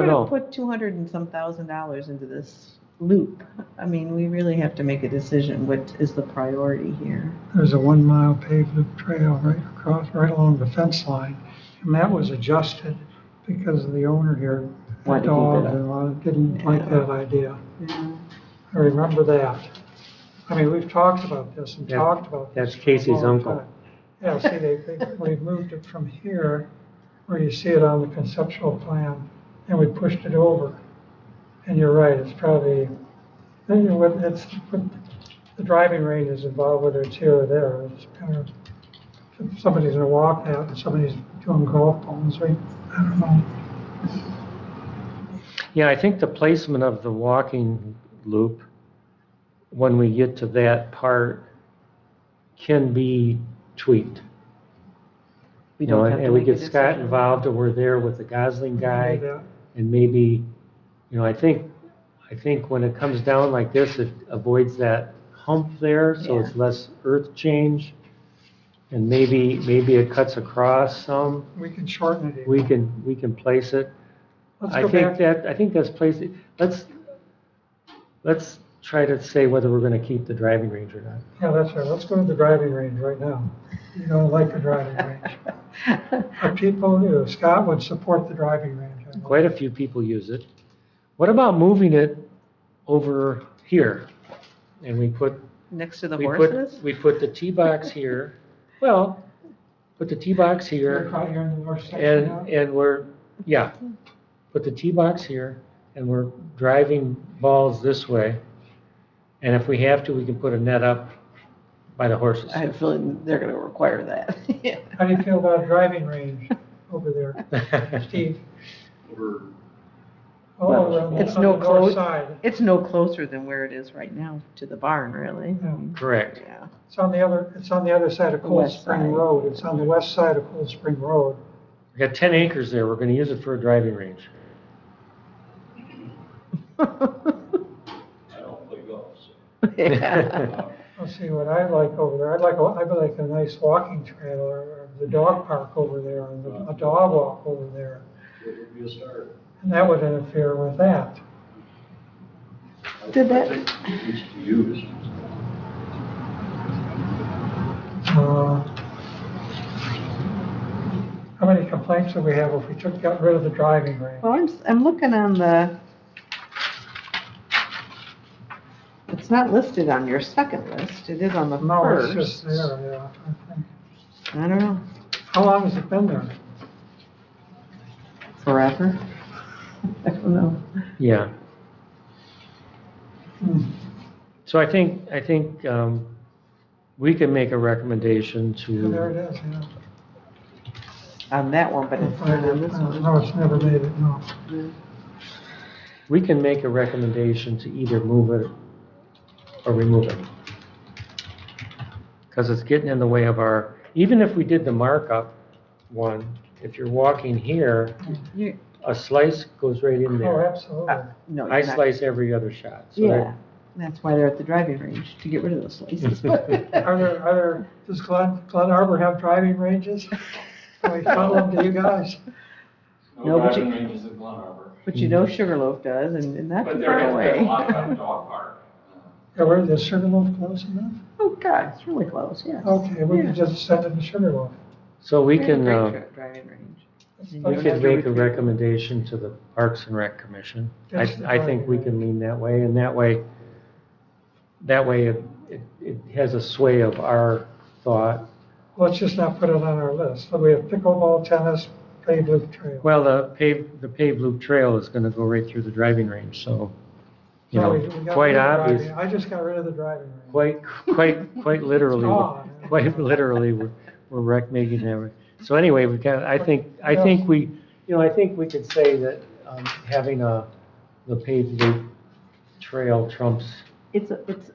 know. gonna put $200 and some thousand into this loop, I mean, we really have to make a decision. What is the priority here? There's a 1 mile paved loop trail right along the fence line, and that was adjusted because the owner here Wanted had to keep it dogs up. and didn't like that idea. Yeah. I remember that. I mean, we've talked about this and That- talked about this. that's for a Casey's long uncle. time. Yeah, see, we moved it from here, where you see it on the conceptual plan, and we pushed it over. And you're right, it's probably, the driving range is involved, whether it's here or there. It's kind of, if somebody's gonna walk that and somebody's doing golf balls, I don't know. Yeah, I think the placement of the walking loop, when we get to that part, can be tweaked. We don't have to And we make a get Scott decision. involved, or we're there with the Gosling guy, Yeah. and maybe, I think when it comes down like this, it avoids that hump there, so it's less earth change. And maybe it cuts across some, We can shorten it. we can place it. Let's I go think back. I think that's placed, let's try to say whether we're gonna keep the driving range or not. Yeah, that's right. Let's go to the driving range right now. You don't like the driving range. But people do. Scott would support the driving range. I know. Quite a few people use it. What about moving it over here? And we put Next to the We horses? put the tee box here, well, put the tee box You're here, probably in the north section now. and put the tee box here, and we're driving balls this way. And if we have to, we can put a net up by the horses. I have a feeling they're gonna require that. How do you feel about driving range over there, Steve? Over All around It's on no the north close, side. it's no closer than where it is right now to the barn, really. Yeah. Correct. Yeah. It's on the other side of The Cold west Spring side. Road. It's on the west side of Cold Spring Road. We got 10 acres there. We're gonna use it for a driving range. I don't play golf, so. Yeah. Let's see what I like over there. I'd like a nice walking trail or the dog park over there, or a dog walk over there. It would be a start. And that would interfere with that. Did that- I think it needs to be used. How many complaints would we have if we got rid of the driving range? Well, I'm looking on it's not listed on your second list. It is on the No, it's first. just there, yeah, I think. I don't know, How long has it been there? forever? I don't know. Yeah. Hmm. So I think, we can make a recommendation There it to, is, yeah. On that one, but it's not on this one. No, it's never made it, no. we can make a recommendation to either move it or remove it. Because it's getting in the way of our, even if we did the markup one, if you're walking here, You- a slice goes right in Oh, there. absolutely. No, I you're not. slice every other shot. So Yeah, that's why they're at the driving range, to get rid of those slices. Does Glen Arbor have driving ranges? Can we funnel them to you guys? No, but you- driving ranges in Glen Arbor. But you know Sugarloaf does, and not But too there far has been a away. lot about the dog park. Yeah, where, is Sugarloaf close enough? Oh, God, it's really close, yes. Okay, we Yeah. can just send it to Sugarloaf. So we Great can, driving range. we could make a recommendation to the Parks and Rec Commission. I think we can lean that way, and that way it has a sway of our thought. Let's just not put it on our list. So we have pickleball, tennis, paved loop trail. Well, the paved loop trail is gonna go right through the driving range, so, you No, know, we got rid quite of the obvious, driving. I just got rid of the driving range. quite literally, gone. we're making that. So anyway, we got, I think we could say that, having the paved loop trail trumps. It's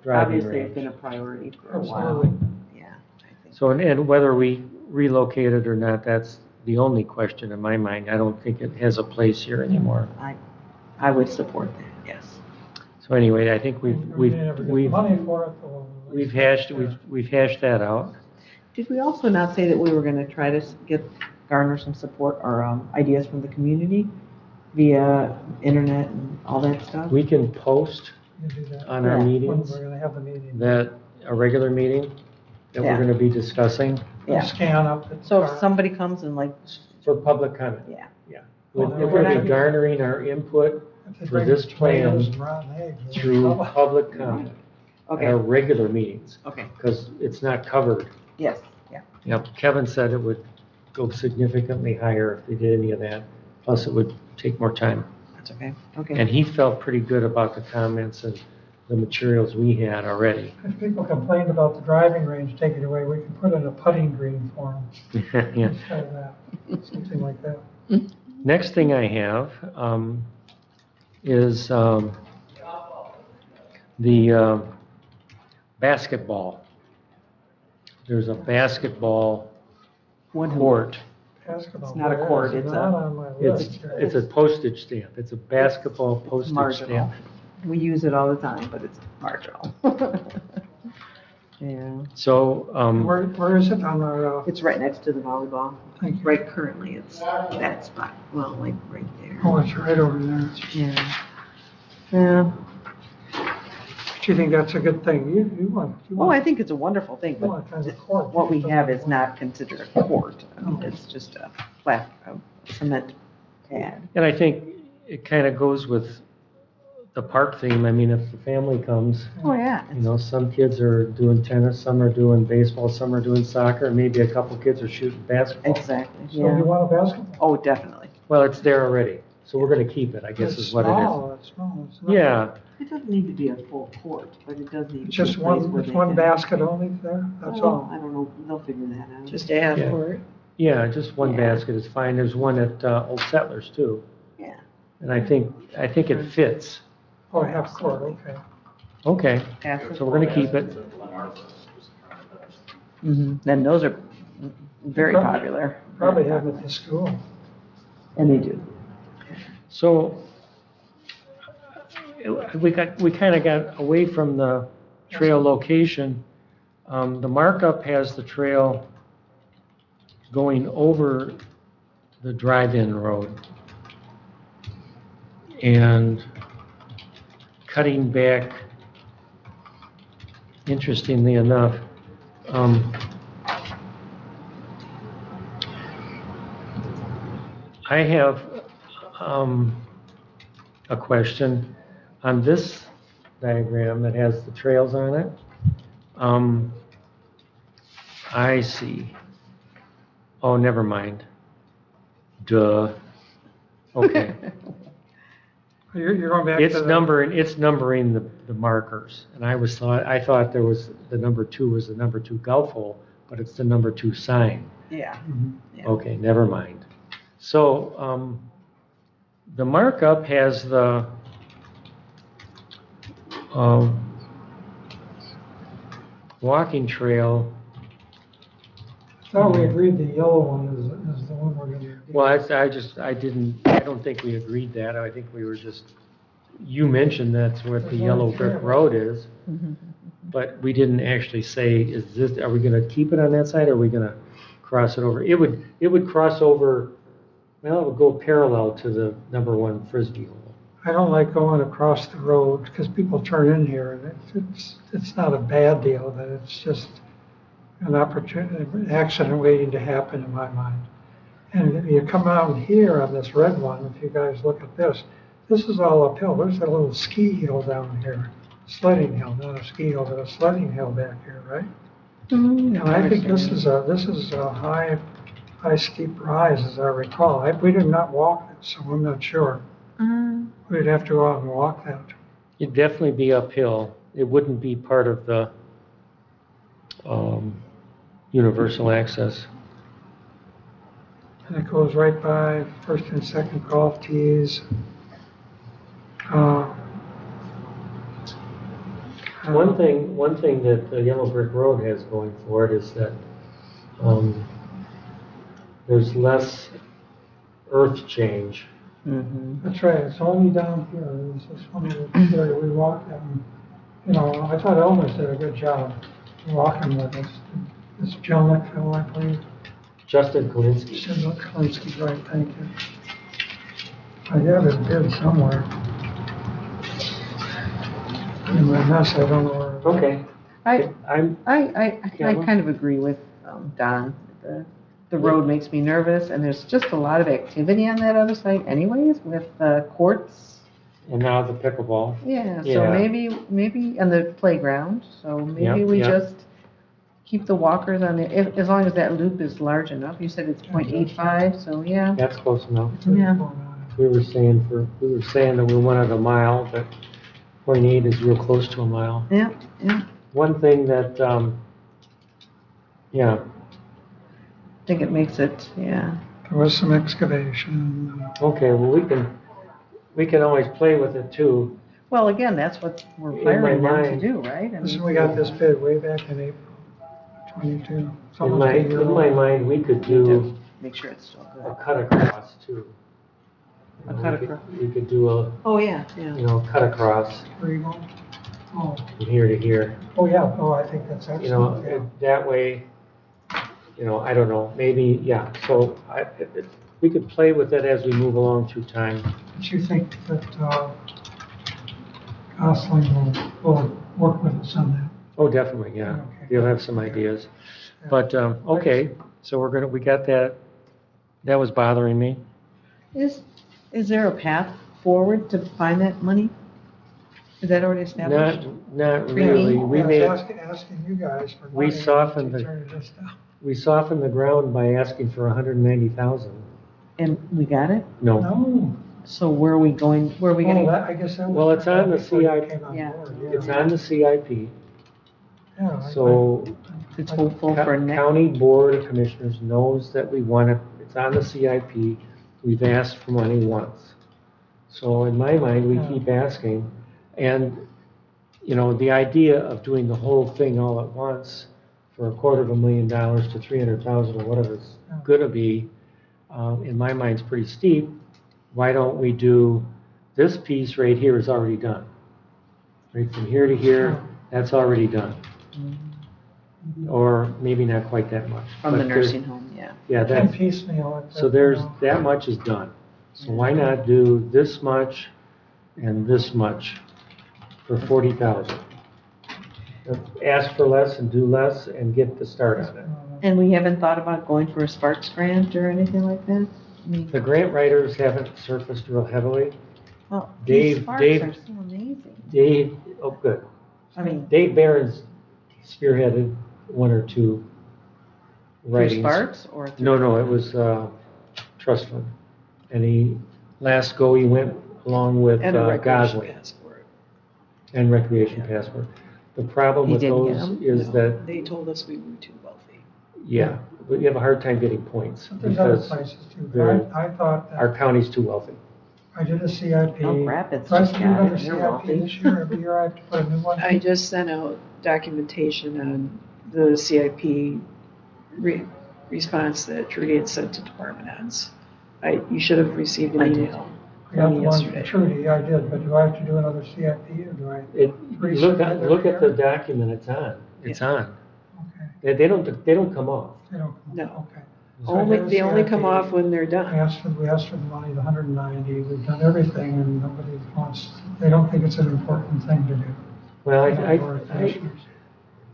Driving obviously range. been a priority for a while. Absolutely. Yeah, I think. So, and whether we relocate it or not, that's the only question in my mind. I don't think it has a place here anymore. I would support that, yes. So anyway, I think We may never get the money for it, but we've hashed that out. Did we also not say that we were gonna try to garner some support or ideas from the community via internet and all that stuff? We can post we can do that. on our Yeah. When meetings we're gonna have the meeting. a regular meeting that we're Yeah. gonna be discussing Yeah. Scan up. the So if card. somebody comes and like, for public comment. yeah, We're Well, gonna be garnering our input If they for bring this plan tomatoes and rotten eggs, we'll through cover. public comment at okay, our regular meetings, okay, because it's not covered. yes, yeah. Yep, Kevin said it would go significantly higher if they did any of that, plus it would take more time. That's okay, okay. And he felt pretty good about the comments and the materials we had already. If people complained about the driving range taken away, we can put in a putting green for them Yeah. instead of that, something like that. Next thing I have is the basketball. There's a basketball One hoop. court. Basketball. It's not a players, court, it's not a- on my It's, list here. it's a postage stamp. It's a basketball postage Marginal. stamp. We use it all the time, but it's marginal. Yeah, So, Where is it on our, it's right next to the volleyball. Thank you. Right currently, it's that spot, well, like right there. oh, it's right over there. Yeah. Yeah. Do you think that's a good thing? You want, Oh, I think it's a wonderful thing, you but want kind of court. what we have is not considered a court. I mean, it's just a flat, a cement pad. and I think it kind of goes with the park theme. I mean, if the family comes, Oh, yeah. you know, some kids are doing tennis, some are doing baseball, some are doing soccer, and maybe a couple kids are shooting basketball. Exactly, So you yeah. want a basketball? Oh, definitely. Well, it's there already, so we're gonna keep it, I guess It's is what it is. small, it's small. It's not- Yeah, It doesn't need to be a full court, but it does need to be It's a just place where it's they one can- basket only there, that's Oh, all. I don't know, they'll figure that out. Just a half Yeah. court. yeah, just one Yeah. basket is fine. There's one at Old Settlers too. Yeah. And I think it fits. Oh, half court, okay. Okay, Half so we're gonna keep it. Then those are very popular. Probably have it at the school. And they do. So we kind of got away from the trail location. The markup has the trail going over the drive-in road and cutting back, interestingly enough, I have a question on this diagram that has the trails on it. I see. Oh, never mind. Duh. Okay. You're going back to It's numbering the markers, and I thought there was, the number 2 was the number 2 Gulf hole, but it's the number 2 sign. Yeah. Yeah. Okay, never mind. So, the markup has the, walking trail. I thought we agreed the yellow one is the one we're gonna do. Well, I don't think we agreed that. I think we were just, you mentioned that's what the yellow brick road is. But we didn't actually say, are we gonna keep it on that side, or are we gonna cross it over? It would cross over, well, it would go parallel to the number 1 Frisbee hole. I don't like going across the road because people turn in here and it's not a bad deal, but it's just an an accident waiting to happen in my mind. And if you come out here on this red one, if you guys look at this is all uphill. There's a little ski hill down here, sledding hill, not a ski hill, but a sledding hill back here, right? And I think this is a high steep rise, as I recall. We did not walk it, so I'm not sure. We'd have to go out and walk that. It'd definitely be uphill. It wouldn't be part of the universal access. And it goes right by first and second golf tees. One thing that the yellow brick road has going for it is that there's less earth change. That's right, it's only down here. This is one of the area we walked at. And, I thought Elmer's did a good job walking with us. This Jellick fellow, I believe. Justin Kalinsky. Kalinsky, right, thank you. I have his bid somewhere. In my mess, I don't know where. Okay. I kind of agree with Don. The road makes me nervous, and there's just a lot of activity on that other side anyways, with courts. And now the pickleball. Yeah, so Yeah. maybe, and the playground, so maybe we Yep. just keep the walkers on there, as long as that loop is large enough. You said it's 0.85, so yeah. That's close enough. Yeah. We were saying that we wanted a mile, but 0.8 is real close to a mile. Yeah. One thing that, yeah, I think it makes it, yeah. There was some excavation. okay, well, we can always play with it too. Well, again, that's what we're In my hiring them to mind- do, right? I This mean, we got this bid way back in April 22. It's In almost my, a year in my old. mind, we could do make sure it's still a good. cut across too. A cut across? We could do a, Oh, yeah. cut across Where you going? Oh, from here to here. oh yeah, oh, I think that's excellent. Yeah. That way, I don't know, maybe, yeah. So we could play with it as we move along through time. But you think that Gosling will work with us on that? Oh, definitely, yeah. Okay. You'll have some ideas. But, okay, so we got that. That was bothering me. Is there a path forward to find that money? Is that already established? Not really. We Yeah, I made, was asking you guys for we money. softened to the- turn this down. we softened the ground by asking for 190,000. And we got it? No, No. So where are we going, where are we Oh, gonna? I guess that was. Well, it's on the before you CI came on Yeah. board, it's on the CIP. Yeah, So It's hopeful for next. County Board of Commissioners knows that we want it. It's on the CIP. We've asked for money once. So in my mind, we keep asking. And, you know, the idea of doing the whole thing all at once for $250,000 to 300,000 or whatever it's gonna be, in my mind, is pretty steep. Why don't we do, this piece right here is already done. Right from here to here, that's already done. Or maybe not quite that much. From the but there's- nursing home, yeah. Yeah, And that's, piecemeal it. so there's, that much is done. So why not do this much and this much for 40,000? Ask for less and do less and get the start on it. And we haven't thought about going for a Sparks grant or anything like that? I mean, The grant writers haven't surfaced real heavily. well, Dave- these Sparks Dave- are so amazing. Dave, oh, good. I mean, Dave Barron's spearheaded one or two through writings. Sparks or through? No, it was trust fund. And he, last go, he went along with And a recreation Gosling passport. and Recreation Passport. The problem He with didn't get those them? is No, that, They told us we were too wealthy. yeah, but you have a hard time getting points But there's other because places too. they're- But I thought our that, county's too wealthy. I did a CIP. Elk Rapids Do I have just to do got another it, they're CIP wealthy. this year? Every year I have to put a new one? I just sent out documentation on the CIP response that Trudy had sent to department heads. You should have received an I did. email I got from the one yesterday. for Trudy, I did, but do I have to do another CIP or do I? Look at the document it's on. It's on. Okay, They don't come off. they don't, No. okay. So I Only, did a they only come CIP. off when they're We done. asked for the money, the 190, we've done everything and nobody wants, they don't think it's an important thing to do. Well, Board of I, Commissioners.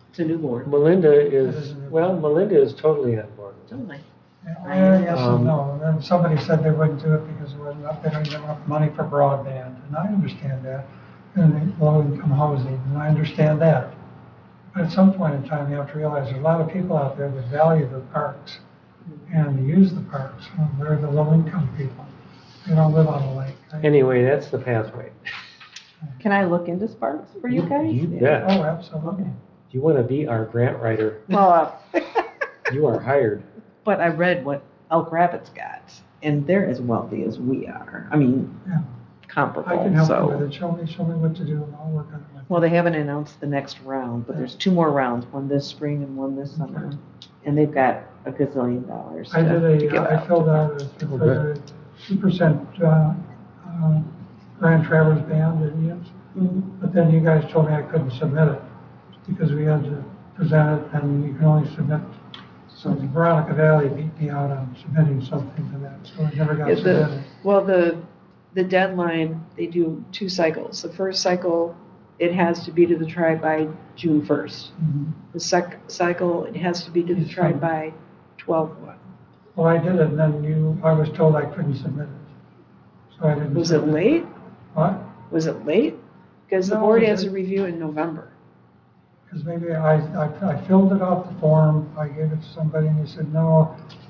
It's a new board. Melinda That is, isn't it. well, Melinda is totally on board. Totally. Yeah, yes Um, and no. And then somebody said they wouldn't do it because there wasn't enough, they don't have enough money for broadband, and I understand that. And low-income housing, and I understand that. But at some point in time, you have to realize there's a lot of people out there that value the parks and use the parks. And they're the low-income people. They don't live on a lake. right? Anyway, that's the pathway. Can I look into Sparks for you guys? You bet. Oh, absolutely. You want to be our grant writer, Well, you are hired. but I read what Elk Rapids got, and they're as wealthy as we are. I mean, Yeah. comparable, I can help you so. with it. Show me what to do, and I'll work on it. Well, they haven't announced the next round, but there's two more rounds, one this spring and one this summer. And they've got a gazillion dollars I to did give I out. filled out a good. 2% Grand Traverse Band Indians, Mhm. but then you guys told me I couldn't submit it because we had to present it and you can only submit. So Veronica Valley beat me out on submitting something to that, so I never got Yeah, submitted. Well, the deadline, they do 2 cycles. The first cycle, it has to be to the tribe by June 1st. Mhm. The second cycle, it has to be to the tribe by 12/1. Well, I did it and then I was told I couldn't submit it. So I didn't. Was it submit late? What? Was it late? Because the No, board it has to didn't. review in November. Because maybe I filled it out, the form, I gave it to somebody, and they said, no,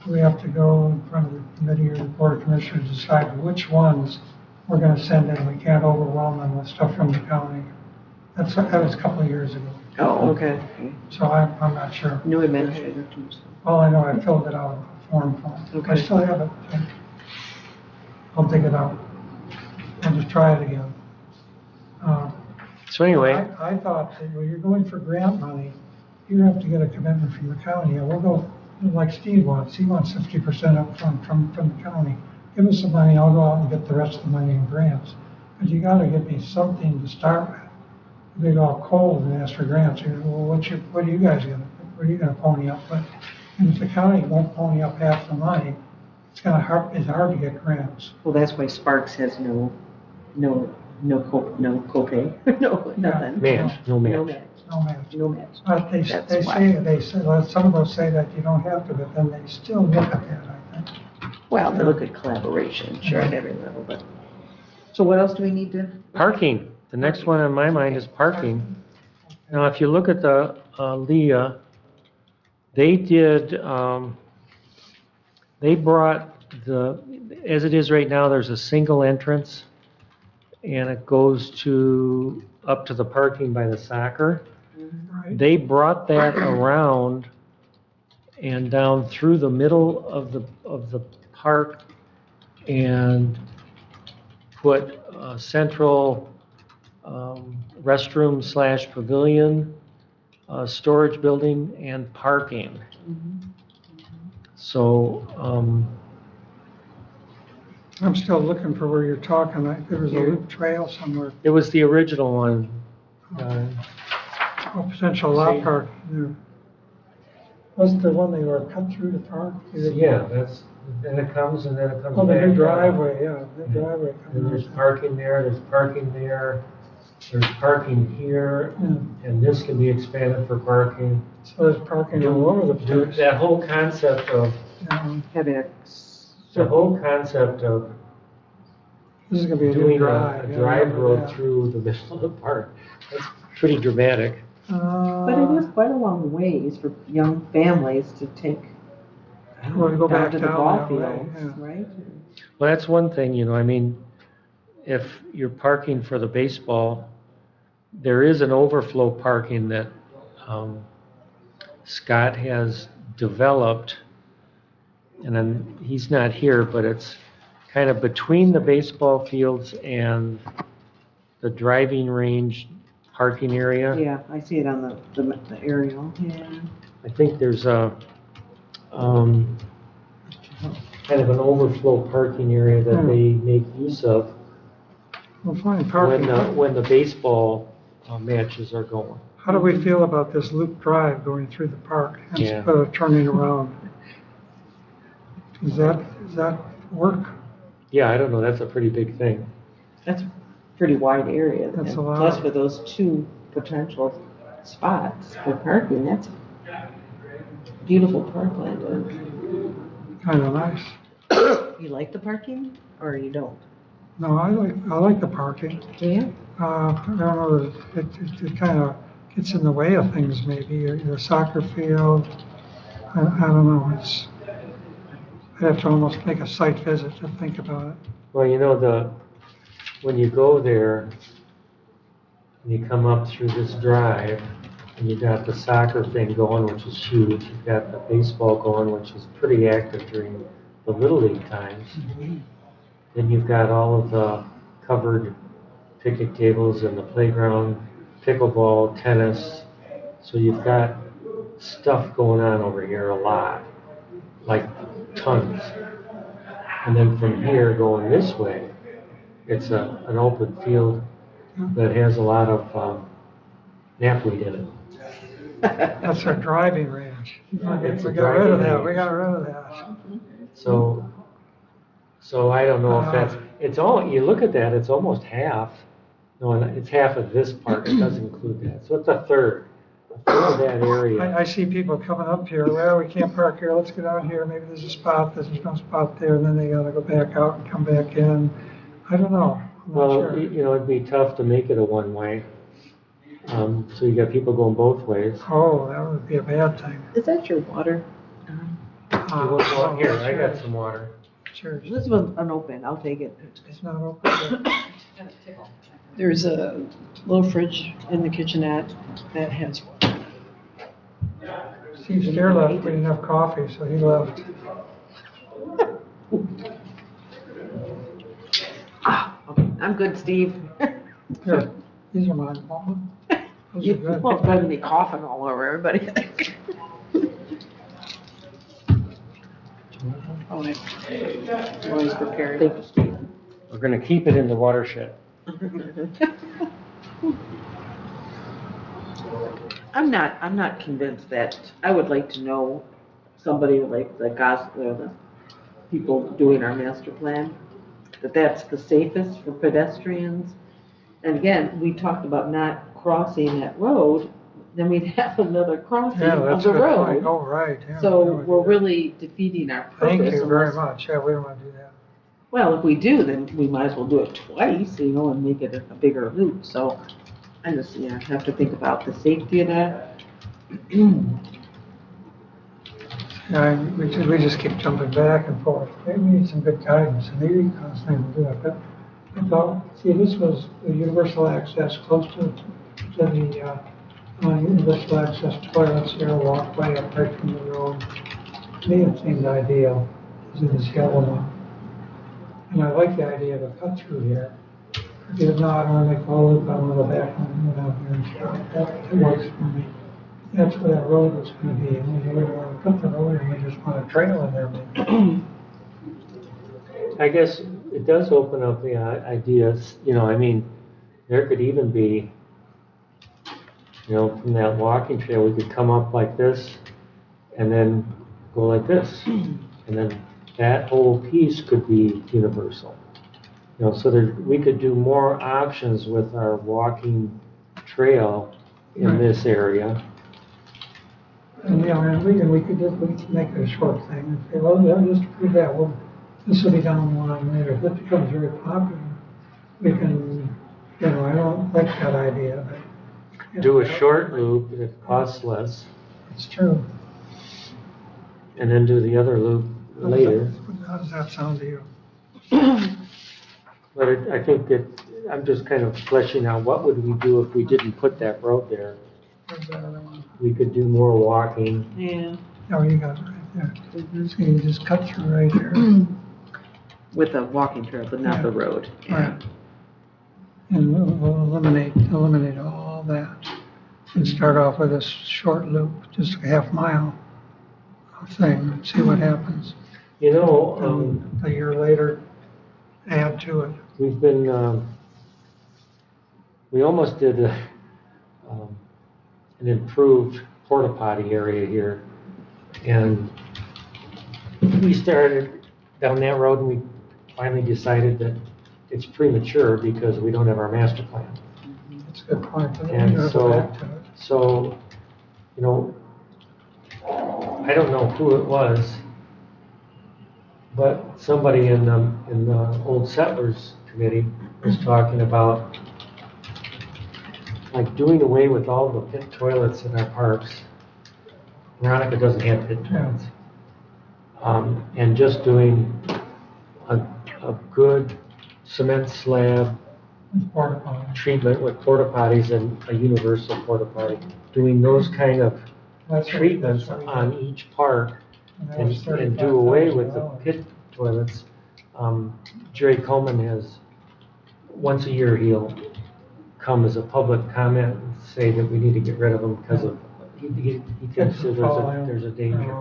we have to go in front of the committee or the board of commissioners, decide which ones we're gonna send in, we can't overwhelm them with stuff from the county. That was a couple of years ago, Oh, okay. so I'm not sure. New administrator too. so. All I know, I filled it out, a form for it. I Okay. still have it, so I'll dig it out. I'll just try it again. So anyway, I thought that when you're going for grant money, you have to get a commitment from the county. And we'll go, like Steve wants, he wants 50% up front from the county. Give us the money, I'll go out and get the rest of the money in grants. But you gotta give me something to start with. If they go out cold and ask for grants, you go, well, what are you guys gonna, what are you gonna pony up with? And if the county won't pony up half the money, it's hard to get grants. Well, that's why Sparks has no copay, no, nothing. match, no No match. match, No match. no match. But That's they why. say, well, some of those say that you don't have to, but then they still look at that, I think. Well, they look at collaboration, sure, at every level, but. So what else do we need to? Parking, the next one on my mind is parking. Now, if you look at the Leah, they did, they brought as it is right now, there's a single entrance, and it goes up to the parking by the soccer. Right? They brought that around and down through the middle of the park and put central restroom / pavilion, storage building, and parking. So, I'm still looking for where you're talking. There was a loop trail somewhere, it was the original one. a potential lot See? park there. Wasn't there one they were cut through the park? Yeah, then it comes and then it comes Oh, the back. new driveway, yeah, the driveway. And there's parking there, there's parking here, and this can be expanded for parking. So there's parking all over the place. That whole concept of, Having a, This is gonna be a new doing drive. a yeah, drive yeah. road through the middle of the park, that's pretty dramatic. But it is quite a long ways for young families to take Well, to go down back to the down ball that way, fields, yeah. right? Well, that's one thing, I mean, if you're parking for the baseball, there is an overflow parking that Scott has developed, and then he's not here, but it's kind of between the baseball fields and the driving range parking area. Yeah, I see it on the aerial, yeah. I think there's a kind of an overflow parking area that they make use of Well, fine, parking. when the baseball matches are going. How do we feel about this loop drive going through the park Yeah. instead of turning around? Does that work? Yeah, I don't know, that's a pretty big thing. That's a pretty wide area. That's and a lot. Plus for those two potential spots for parking, that's beautiful parkland. Kind of nice. You like the parking or you don't? No, I like the parking. Yeah. I don't know, it kind of gets in the way of things maybe, the soccer field. I don't know, I'd have to almost make a site visit to think about it. Well, when you go there, and you come up through this drive, and you got the soccer thing going, which is huge, you've got the baseball going, which is pretty active during the Little League times. Then you've got all of the covered picnic tables and the playground, pickleball, tennis. So you've got stuff going on over here a lot, like tons. And then from here going this way, it's an open field that has a lot of knapweed in it. That's our driving range. It's a We got rid of driving that, range. we got rid of that. So I don't know if it's all, you look at that, it's almost half. No, it's half of this part, it doesn't include that. So it's a third of that area. I see people coming up here, well, we can't park here, let's go down here, maybe there's a spot, there's no spot there, and then they gotta go back out and come back in. I don't know, I'm not Well, sure. it'd be tough to make it a one-way. So you got people going both ways. Oh, that would be a bad thing. Is that your water? Here, I got some water. Sure, This one's unopened, I'll take it. it's not open. there's a little fridge in the kitchenette that has water. Steve Stair left, we didn't have coffee, so he left. Okay, I'm good, Steve. Here, these are mine. Those are good. Well, it's better than me coughing all over everybody. Oh, I'm always prepared. Thank you, Steve. We're gonna keep it in the watershed. I'm not convinced that, I would like to know somebody like the the people doing our master plan, that's the safest for pedestrians. And again, we talked about not crossing that road, then we'd have another crossing Yeah, of that's a the good point. road. Oh, right, yeah. So we don't we're wanna do really defeating our that. purpose. Thank you very unless- much. Yeah, we don't want to do that. Well, if we do, then we might as well do it twice, and make it a bigger loop, so I just, have to think about the safety of that. Yeah, we just keep jumping back and forth. Maybe we need some good guidance, and maybe Constantine will do it. But I thought, see, this was the universal access close to the universal access toilets here, walkway up right from the road. To me, it seemed ideal, is in this yellow one. And I like the idea of a cut through here. If not, I want to make all loop on the back and go down here and start. That works for me. That's where that road was gonna be, and we don't want to cut the road, and we just want a trail in there, maybe. I guess it does open up the ideas, you know, I mean, there could even be, you know, from that walking trail, we could come up like this and then go like this. And then that whole piece could be universal. You know, so there, we could do more options with our walking trail in this area. And, you know, and we could just, we could make it a short thing, and say, well, yeah, just do that, well, this will be down the line later, if it becomes very popular, we can, you know, I don't like that idea, but. you Do a know, short loop, it costs less, It's true. and then do the other loop later. How does that sound to you? But I think that, I'm just kind of fleshing out, what would we do if we didn't put that road there? Where's that other one? We could do more walking. Yeah. Oh, you got it right there. So you just cut through right here. With a walking trail, but not the road. Right. And we'll eliminate all that and start off with a short loop, just a half mile thing, and see what happens. You know, And a year later, add to it. we've been, we almost did an improved porta potty area here. And we started down that road and we finally decided that it's premature because we don't have our master plan. That's a good point. And We'll go back to it. So, you know, I don't know who it was, but somebody in the Old Settlers Committee was talking about like doing away with all the pit toilets in our parks. Veronica doesn't have pit toilets. And just doing a good cement slab Porta potty. treatment with porta potties and a universal porta potty. Doing those kind of That's what- treatments that's what we on did. each park that and, was and do away with the $35,000. pit toilets. Jerry Coleman has, once a year, he'll come as a public comment and say that we need to get rid of them because of, he thinks that there's a danger.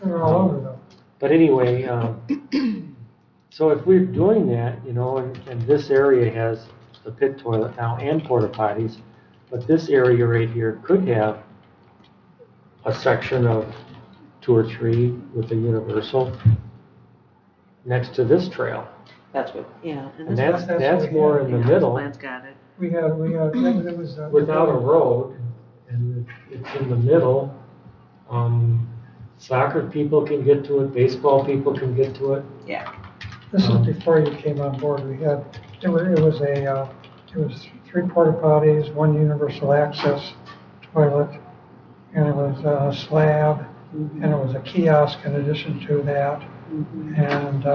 They're all over though. But anyway, so if we're doing that, you know, and this area has the pit toilet now and porta potties, but this area right here could have a section of 2 or 3 with a universal next to this trail. That's what, yeah. And this that's more in the middle, plan's got it. We had, it was. without a road, and it's in the middle. Soccer people can get to it, baseball people can get to it. This was before you came on board. We had, it was 3 porta potties, 1 universal access toilet, and it was a slab, and it was a kiosk in addition to that, and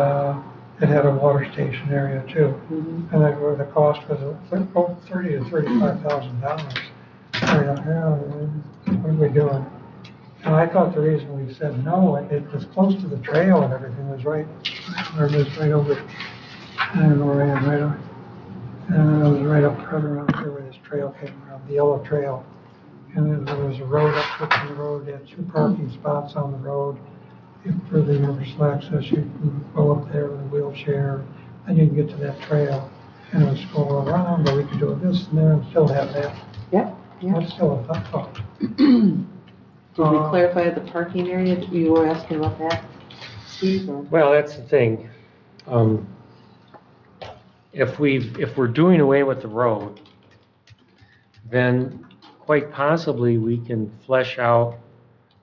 it had a water station area too. And the cost was about $30,000 to $35,000. What are we doing? And I thought the reason we said no, it was close to the trail and everything was right over, I don't know where I am, right over. And it was right around here where this trail came around, the yellow trail. And then there was a road up to the road, they had 2 parking spots on the road. For the universal access, you can go up there with a wheelchair, and you can get to that trail. And it was go around, but we could do this and there and still have that. Yeah. That's still a tough thought. Did we clarify the parking area? You were asking about that, Steve? Or? Well, that's the thing. If we're doing away with the road, then quite possibly we can flesh out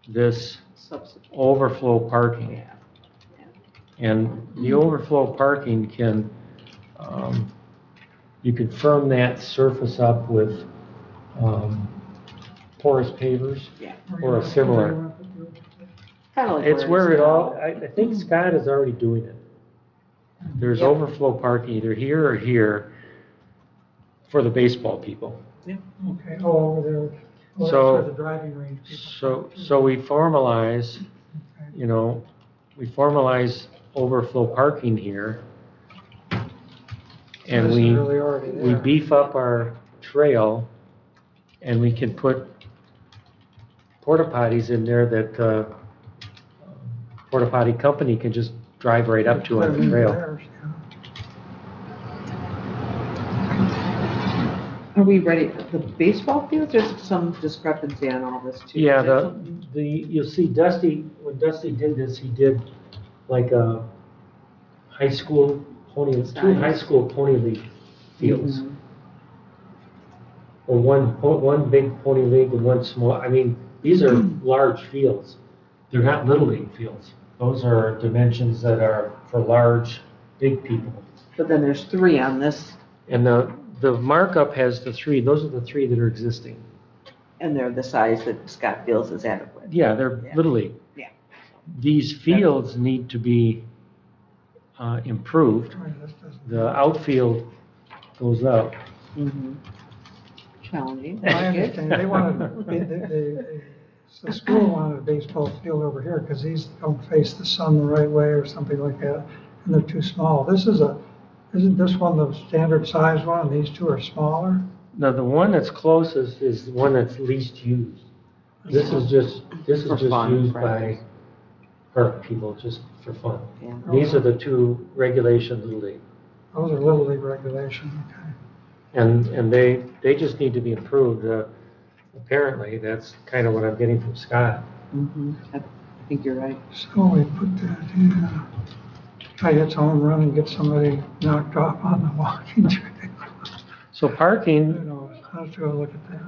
this Substitute. overflow parking. And the overflow parking can, you can firm that surface up with porous pavers or a similar. Kind of like It's where it now. all, I think Scott is already doing it. There's Yep. overflow parking either here or here for the baseball people. Okay, over there. Well, So- that's where the driving range people. So we formalize, Okay. you know, we formalize overflow parking here, and This is we, really already we there. beef up our trail, and we can put porta potties in there that, porta potty company can just drive right up to Put on them the in trail. theirs, yeah. Are we ready? The baseball fields, there's some discrepancy on all this too. Yeah, Is that something- you'll see Dusty, when Dusty did this, he did like a high school two high school pony league fields. Mhm. Or one big pony league and one small, I mean, these are large fields. They're not little league fields. Those are dimensions that are for large, big people. But then there's 3 on this, And the markup has the 3, those are the 3 that are existing. and they're the size that Scott feels is adequate. Yeah, they're Yeah. little league. Yeah. These fields need to be improved. Right, this doesn't- The outfield goes up. Mhm. Challenging. I understand, they wanted, the school wanted a baseball field over here, because these don't face the sun the right way or something like that, and they're too small. Isn't this one the standard size one, and these 2 are smaller? Now, the one that's closest is the one that's least used. This is just For fun, used by right. park people, just for fun. Yeah. These are the 2 regulation little league. Those are Little League regulation, okay. And they just need to be improved. Apparently, that's kind of what I'm getting from Scott. Mhm. I think you're right. So we put that, yeah. Try to hit a home run and get somebody knocked off on the walking trail. So Who parking, knows, I'll have to go look at that.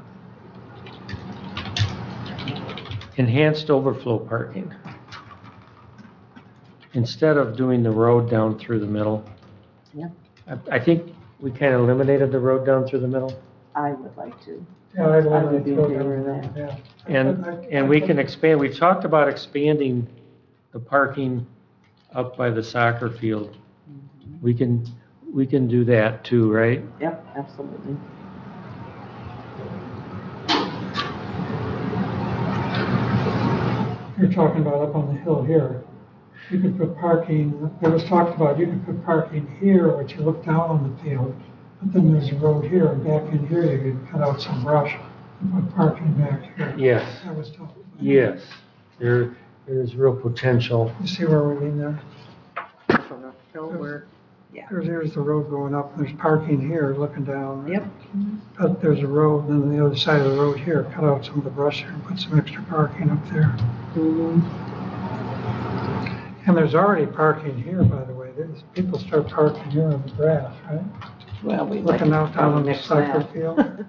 enhanced overflow parking. Instead of doing the road down through the middle. Yeah. I think we kind of eliminated the road down through the middle. I would like to. Yeah, I'd I like would be to in favor of that. yeah. And we can expand, we've talked about expanding the parking up by the soccer field. Mhm. We can do that too, right? Yep, absolutely. You're talking about up on the hill here. You could put parking, it was talked about, you could put parking here, which you look down on the field. But then there's a road here, and back in here, you could cut out some brush and put parking back here. Yes, That was talked about. yes. There's real potential. You see where we mean there? From the hill where, There's the road going up, and there's parking here, looking down. right? yep. But there's a road, and then the other side of the road here, cut out some of the brush here and put some extra parking up there. Mhm. And there's already parking here, by the way. People start parking here on the grass, right? Well, we like Looking out down on the mix soccer that. field.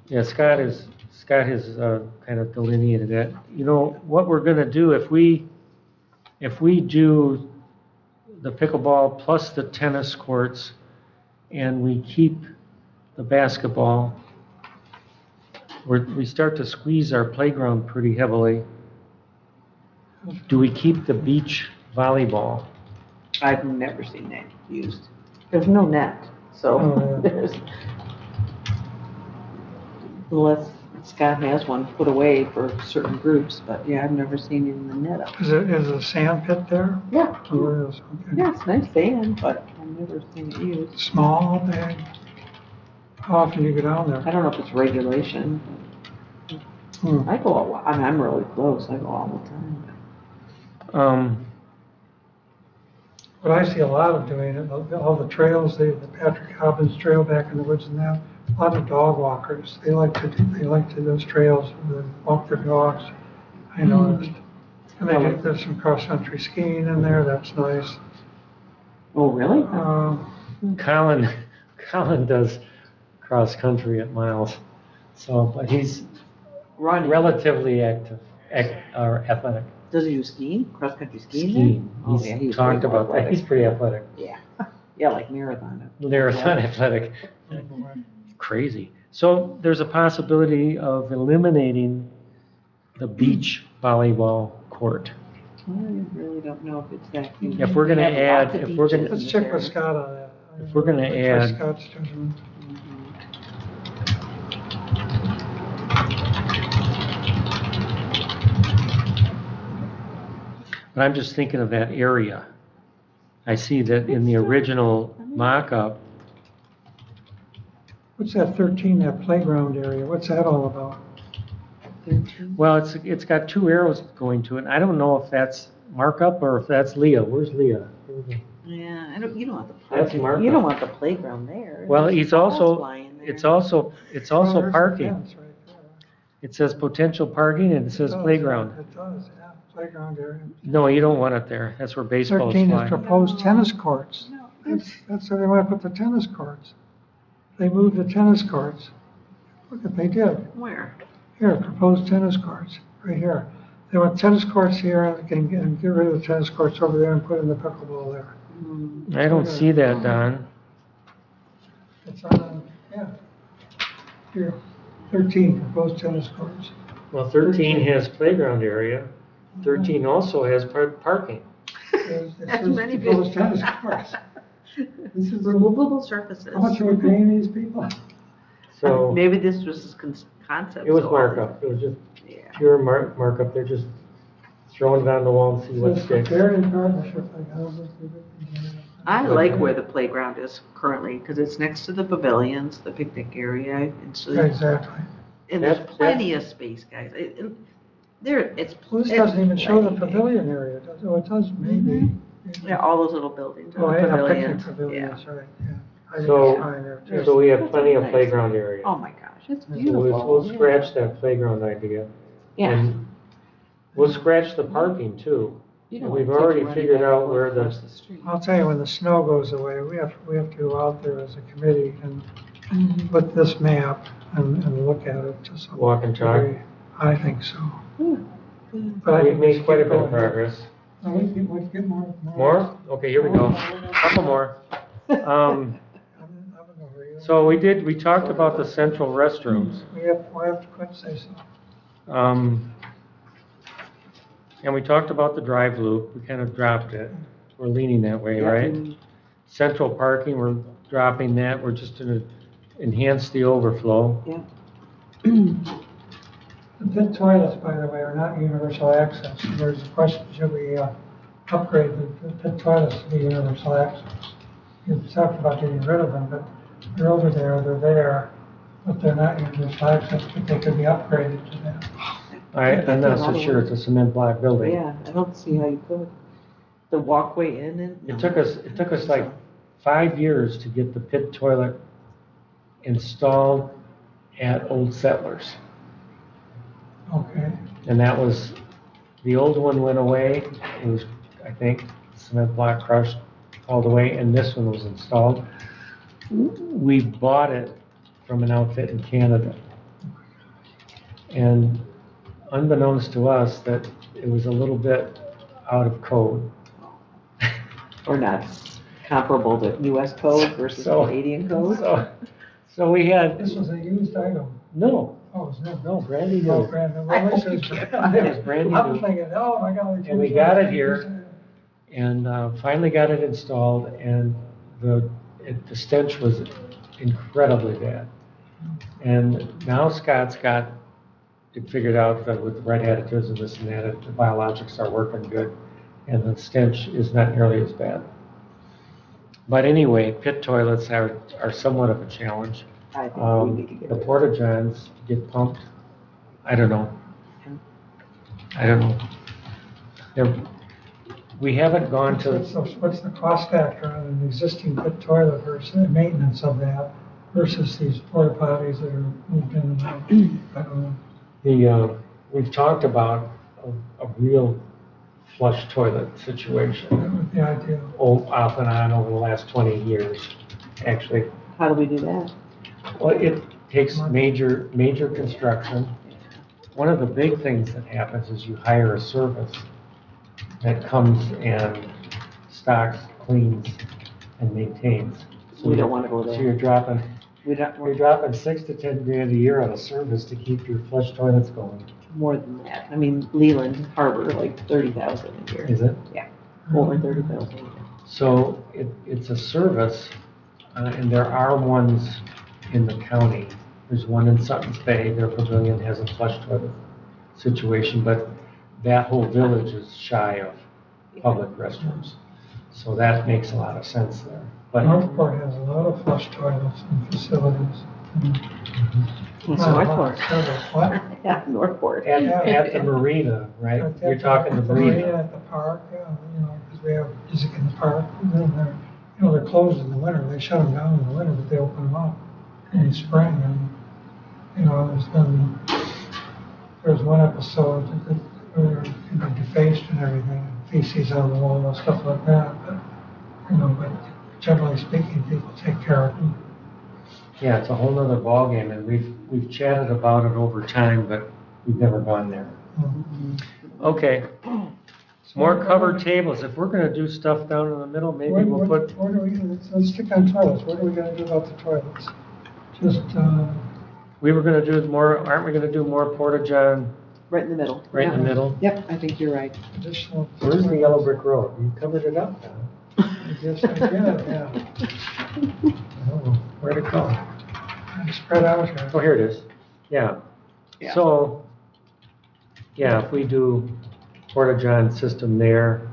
Yeah, Scott has kind of delineated that. You know, what we're gonna do if we do the pickleball plus the tennis courts and we keep the basketball, we start to squeeze our playground pretty heavily. Do we keep the beach volleyball? I've never seen that used. There's no net, so Oh, yeah. there's, unless Scott has one put away for certain groups, but yeah, I've never seen it in the net up. Is a sand pit there? Yeah, Oh, it is, okay. yeah, it's nice sand, but I've never seen it used. Small, big? How often do you go down I there? don't know if it's regulation. Hmm. I go, I'm really close, I go all the time. What I see a lot of doing, it, all the trails, the Patrick Hobbins Trail back in the woods and that, a lot of dog walkers, they like to those trails, they walk their dogs, I noticed. And there's some cross-country skiing in there, that's nice. Oh, really? Colin does cross-country at Miles, so, but he's Running. relatively active, or athletic. Does he do skiing, cross-country skiing? Skiing. Oh, yeah, He's he's talked way more about that. athletic. He's pretty athletic. Yeah, yeah, like marathon. Marathon athletic. Crazy. So there's a possibility of eliminating the beach volleyball court. I really don't know if it's that huge. If we're gonna We have add- lots of if we're gonna- beaches in Let's this check with area. Scott on that. If we're gonna Try add- Scott's judgment. But I'm just thinking of that area. I see that in the original mock-up, What's that 13, that playground area? What's that all about? Well, it's got two arrows going to it. I don't know if that's markup or if that's Leah. Where's Leah? Yeah, you don't want the That's parking, markup. you don't want the playground there. Well, There's he's balls also, flying there. it's also Well, there's the parking. fence right there. It says potential parking and it says does, playground. It does, yeah, playground area. No, you don't want it there. That's where baseballs 13 is fly. proposed tennis courts. No, That's where they want to put the tennis courts. They moved the tennis courts. Look what they did. where? Here, proposed tennis courts, right here. They want tennis courts here and get rid of the tennis courts over there and put in the pickleball there. I don't see that, Don. It's on, yeah. Here, 13 proposed tennis courts. Well, 13 has playground area. 13 also has parking. It That's says many proposed big- tennis courts. This is, Removable surfaces. how much are we paying these people? So Maybe this was his concept. it was so- markup. It was just Yeah. pure markup. They're just throwing it on the wall and see what Says sticks. prepared in partnership, like houses. I like where the playground is currently, because it's next to the pavilions, the picnic area, and so, Exactly. and there's That's- plenty of space, guys. There, it's. Well, this doesn't even show the plenty big. pavilion area, does it? Oh, it does maybe. Yeah, all those little buildings, Oh, are yeah, picnic pavilions, yeah. pavilions, right, yeah. I think So- it's fine there too. So we have plenty of Nice. playground area. Oh my gosh, it's So beautiful. we'll yeah. scratch that playground idea. Yeah. And we'll scratch the parking too. You don't We've want kids already running figured back out and where forth the- across the street. I'll tell you, when the snow goes away, we have to go out there as a committee and look this map and look at it to some Walk and talk. degree. I think so. Yeah. But I We've think we made should quite a keep bit of going. progress. No, we get more. More? Okay, here we go. Couple more. I'm in a hurry. So we talked about the central restrooms. We have to quit say so. And we talked about the drive loop. We kind of dropped it. We're leaning that way, right? Central parking, we're dropping that. We're just gonna enhance the overflow. The pit toilets, by the way, are not universal access. There's a question, should we upgrade the pit toilets to be universal access? You talked about getting rid of them, but they're over there, they're there, but they're not universal access, but they could be upgraded to that. I'm not so sure it's a cement block building. Yeah, I don't see how you could. The walkway in and. It took us like 5 years to get the pit toilet installed at Old Settlers. Okay. And that was, the old one went away, it was, I think, cement block crushed all the way, and this one was installed. We bought it from an outfit in Canada. And unbeknownst to us, that it was a little bit out of code. Or not comparable to US code versus So- Canadian code. So we had, This was a used item. no, Oh, it's new. no, brandy Oh, new. Brandon, I well, hope this you is. can't find it. It was brand new. I'm thinking, oh, I got it. And we got it here. And finally got it installed, and the stench was incredibly bad. And now Scott's got it figured out that with the right additives and this and that, the biologics are working good, and the stench is not nearly as bad. But anyway, pit toilets are somewhat of a challenge. I think we need to get The rid of it. porta johns get pumped. I don't know. We haven't gone to. So what's the cost factor on an existing pit toilet versus the maintenance of that versus these porta potties that are moved in and out? I don't know. We've talked about a real flush toilet situation, That would be ideal. off and on over the last 20 years, actually. How do we do that? Well, it takes major construction. One of the big things that happens is you hire a service that comes and stocks, cleans, and maintains. So We don't want to go So there. you're dropping We don't, You're dropping 6 to 10 grand a year on a service to keep your flush toilets going, more than that. I mean, Leland Harbor, like 30,000 a year. is it? Over 30,000 a year. So it's a service, and there are ones in the county. There's one in Sutton's Bay, their pavilion has a flush toilet situation, but that whole village is shy of public restrooms. So that makes a lot of sense there. But Northport has a lot of flush toilets and facilities. It's Northport. What? Yeah, Northport. At the marina, right? You're talking the marina. At the park, yeah, because we have music in the park, and then they're closed in the winter, they shut them down in the winter, but they open them up in the spring, and, there was one episode that were, defaced and everything, feces on the wall and stuff like that, but generally speaking, people take care of them. Yeah, it's a whole nother ballgame, and we've chatted about it over time, but we've never gone there. Okay, more covered tables. If we're gonna do stuff down in the middle, maybe we'll put, Where do we, let's stick on toilets, what are we gonna do about the toilets? Just, we were gonna do more, aren't we gonna do more porta-john Right in the middle. right in the middle? Yep, I think you're right. additional. Where's the yellow brick road? You covered it up now. I guess I did, yeah. Oh, where'd it go? I'm spread out here. Oh, here it is. Yeah. Yeah. So, yeah, if we do porta-john system there,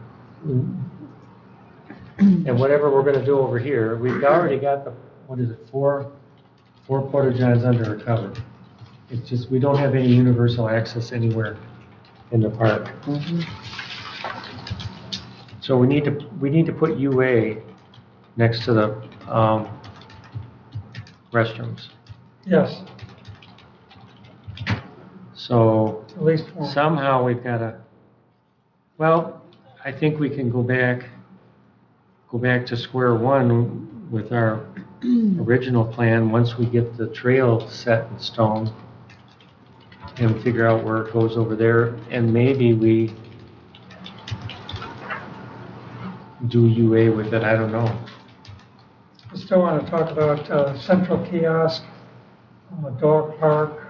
and whatever we're gonna do over here, we've already got the, what is it, four porta-johns under a cover. It's just, we don't have any universal access anywhere in the park. So we need to put UA next to the, restrooms. Yes, So at least one. somehow we've gotta, well, I think we can go back to square one with our original plan once we get the trail set in stone and figure out where it goes over there, and maybe we do UA with it, I don't know. I still want to talk about central kiosk, dog park.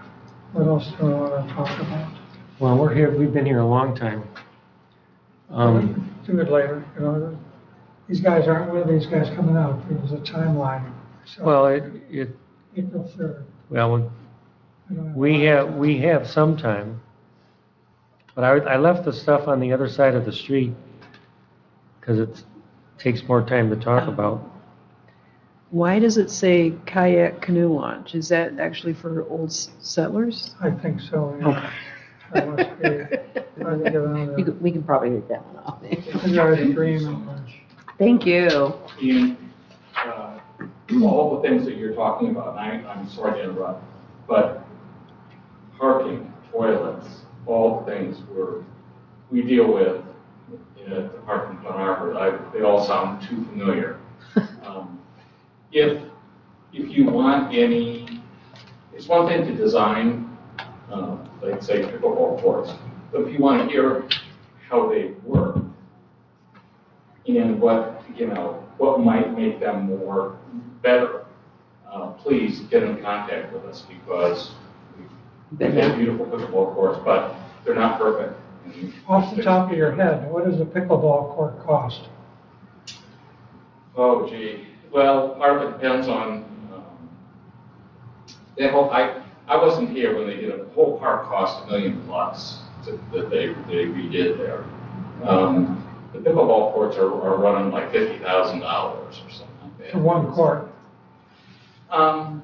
What else do I want to talk about? Well, we've been here a long time. Do it later, These guys aren't, when are these guys coming out? There was a timeline. So Well, April 3rd. well, I don't have- we have some time, but I left the stuff on the other side of the street because it takes more time to talk about. Why does it say kayak canoe launch? Is that actually for old settlers? I think so, yeah. That must be, I can get another, We can probably read that one off. figure out a dream and lunch. Thank you. Ian, all the things that you're talking about, and I'm sorry to interrupt, but parking, toilets, all the things we deal with at the park in Glen Arbor, they all sound too familiar. If you want any, it's one thing to design, like say pickleball courts, but if you want to hear how they work and what might make them better, please get in contact with us because we've had beautiful pickleball courts, but they're not perfect. Off the top of your head, what does a pickleball court cost? Oh, gee. Well, part of it depends on, I wasn't here when they did it. The whole park cost $1 million plus that they redid there. The pickleball courts are running like $50,000 or something like that. For one court? I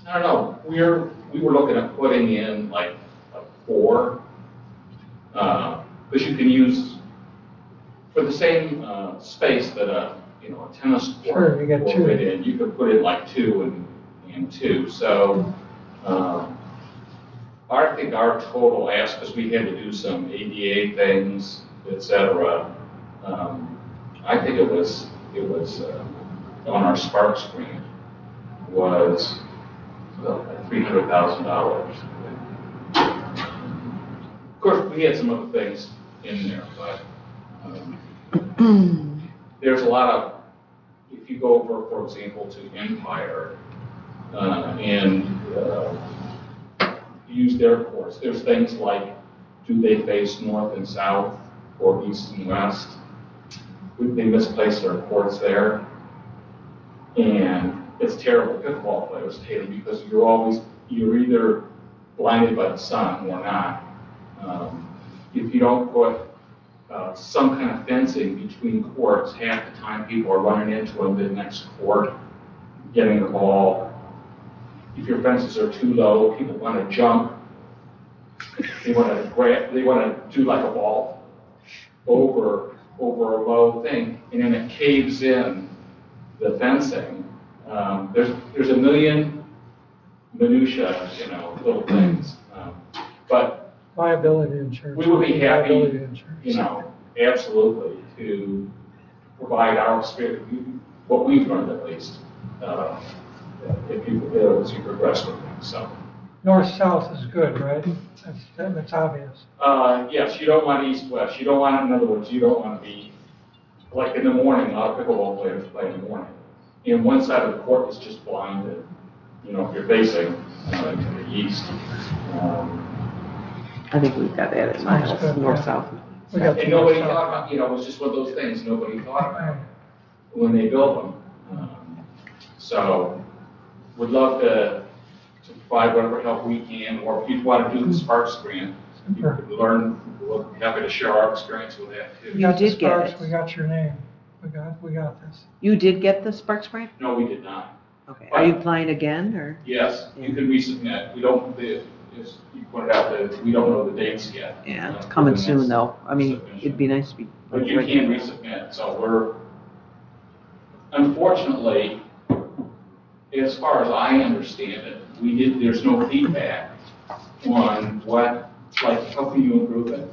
don't know. We were looking at putting in like four, because you can use for the same space that a tennis court. Sure, you get two. You could put in like two and two. So I think our total ask, because we had to do some ADA things, etc. I think it was on our Spark screen was $300,000. Of course, we had some other things in there, but there's a lot of, if you go over, for example, to Empire and use their courts, there's things like, do they face north and south or east and west? They misplace their courts there. And it's terrible. Pickleball players hate them because you're either blinded by the sun or not. If you don't put some kind of fencing between courts, half the time people are running into the next court, getting the ball. if your fences are too low, people want to jump. They want to do like a ball over a low thing, and then it caves in the fencing. There's a million minutia, little things. But Liability insurance. we would be happy, Liability insurance. absolutely, to provide our experience, what we've learned at least, if you progress with things. So. North-south is good, right? That's obvious. Yes, you don't want east-west. You don't want, in other words, you don't want to be, like in the morning, a lot of pickleball players play in the morning. And one side of the court is just blinded, if you're facing to the east. I think we've got that at my Sounds house, good, north-south. We got And nobody north-south. thought about, it was just one of those things nobody thought about when they built them. So, would love to provide whatever help we can, or if you want to do the Sparks grant, you could learn, we're happy to share our experience with that too. We got the did get Sparks, it. we got your name. We got this. You did get the Sparks grant? No, we did not. Okay. Are you applying again, or? Yes, you can resubmit. We don't, as you pointed out, that we don't know the dates yet. Yeah, it's coming soon, though. I mean, it'd be nice to be. But you can resubmit, so unfortunately, as far as I understand it, there's no feedback on how can you improve it?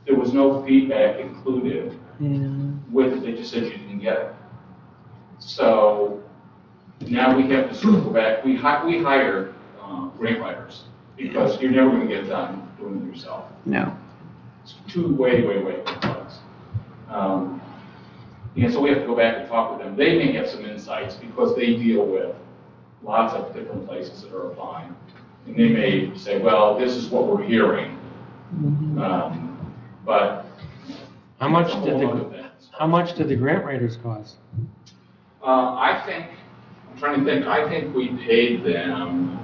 There was no feedback included with it, they just said you didn't get it. So now we have to sort of go back, we hire grant writers, because you're never gonna get done doing it yourself. No. It's way complex. And so we have to go back and talk with them. They may have some insights because they deal with lots of different places that are applying. And they may say, well, this is what we're hearing. But How much it's a did whole the, other thing. how much did the grant writers cost? I'm trying to think, I think we paid them,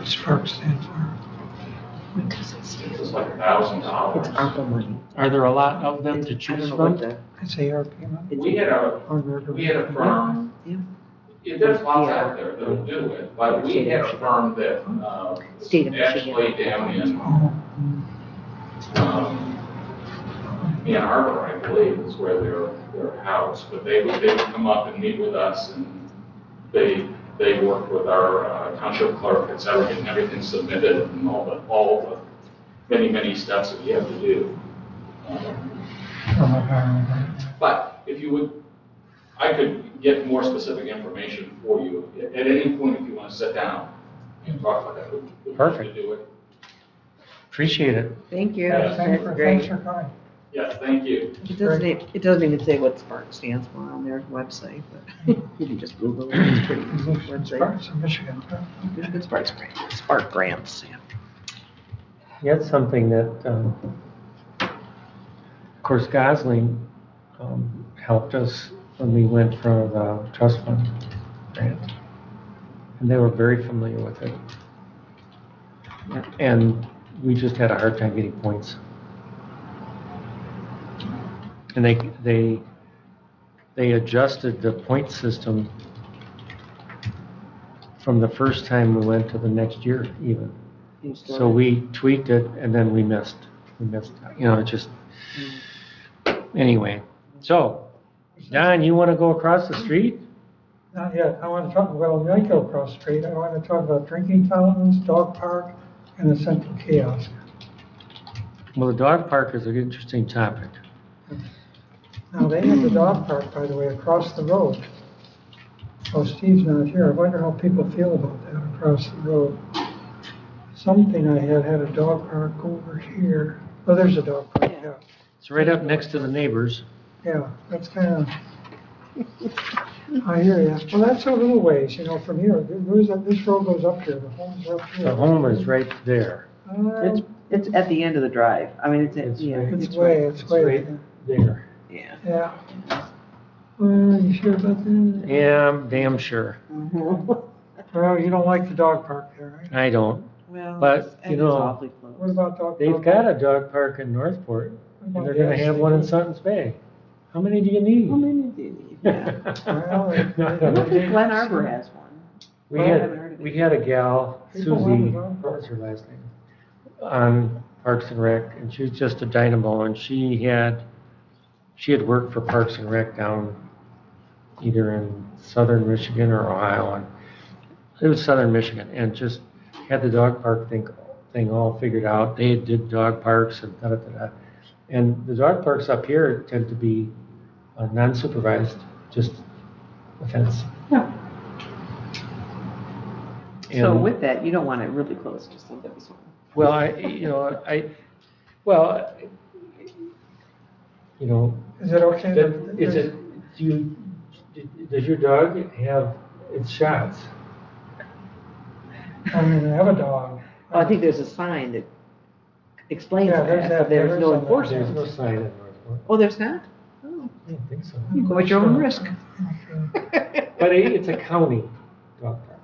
Sparks stand for. it was like $1,000. It's ARPA money. Are there a lot of them to I don't choose know what from? the. It's ARP money. We had a firm, there's lots out there that'll do it, but we had a firm that, State of actually down in, Ann Arbor, I believe, is where they're housed, but they would come up and meet with us, and they worked with our township clerk, et cetera, getting everything submitted and all the many steps that you have to do. But if you would, I could get more specific information for you at any point if you want to sit down and talk about that. We'd Perfect. to do it. Appreciate it. Thank you. Yeah, Thanks for coming. Yes, thank you. It doesn't even say what Spark stands for on their website, but you can just Google it. It's pretty easy website. Sparks in Michigan. Good Sparks grant. Spark grants, yeah. That's something that, of course, Gosling helped us when we went for the trust fund grant. And they were very familiar with it. And we just had a hard time getting points. And they adjusted the point system from the first time we went to the next year even. So we tweaked it and then we missed, it just, anyway. So, Don, you want to go across the street? Not yet. I want to talk, well, I go across the street. I want to talk about drinking fountains, dog park, and the central kiosk. Well, the dog park is an interesting topic. Now, they have the dog park, by the way, across the road. Oh, Steve's not here. I wonder how people feel about that across the road. Something I had a dog park over here. Oh, there's a dog park, yeah. It's right up next to the neighbors. Yeah, that's kind of, I hear you. Well, that's a little ways, from here. This road goes up here. The home's up here. The home is right there. It's at the end of the drive. I mean, it's It's way right there. Yeah. Yeah. You sure about that? Yeah, I'm damn sure. Well, you don't like the dog park there, right? I don't. Well, But, it's you know, awfully What close. about dog park? They've got a dog park in Northport, and they're gonna have one in Sutton's Bay. How many do you need? How many do you need? Well, I don't think Glen Arbor has one. We I haven't heard had, of we it. had a gal, People want Susie, to go. what was her last name? On Parks and Rec, and she was just a dynamo, and she had worked for Parks and Rec down either in southern Michigan or Ohio, and it was southern Michigan, and just had the dog park thing all figured out. They did dog parks and da-da-da-da. And the dog parks up here tend to be non-supervised, just a fence. Yeah. So And- with that, you don't want it really close to somebody's home. Well, well, Is it okay? is it, does your dog have its shots? I don't even have a dog. Oh, I think there's a sign that explains Yeah, there's that, that. but there's There no is on that. There's enforcement. no sign in Northport. Oh, there's not? Oh, I don't think so. you go at your own risk. But it's a county dog park.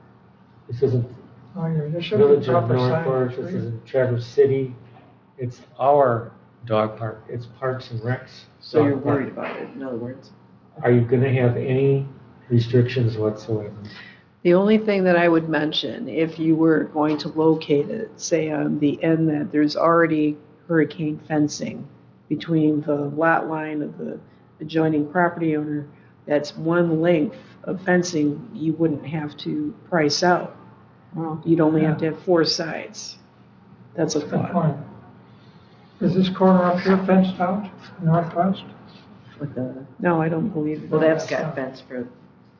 This isn't Oh, yeah, there should be Village of proper Northport, signage. this isn't Traverse City. It's our dog park. It's Parks and Recs. So you're dog park. worried about it, in other words. Are you gonna have any restrictions whatsoever? The only thing that I would mention, if you were going to locate it, say on the end that there's already hurricane fencing between the lot line of the adjoining property owner, that's one length of fencing you wouldn't have to price out. Oh, You'd only have to have 4 sides. That's a Good thought. point. Is this corner up here fenced out, northwest? with the, No, I don't believe it. well, that's got fence for, I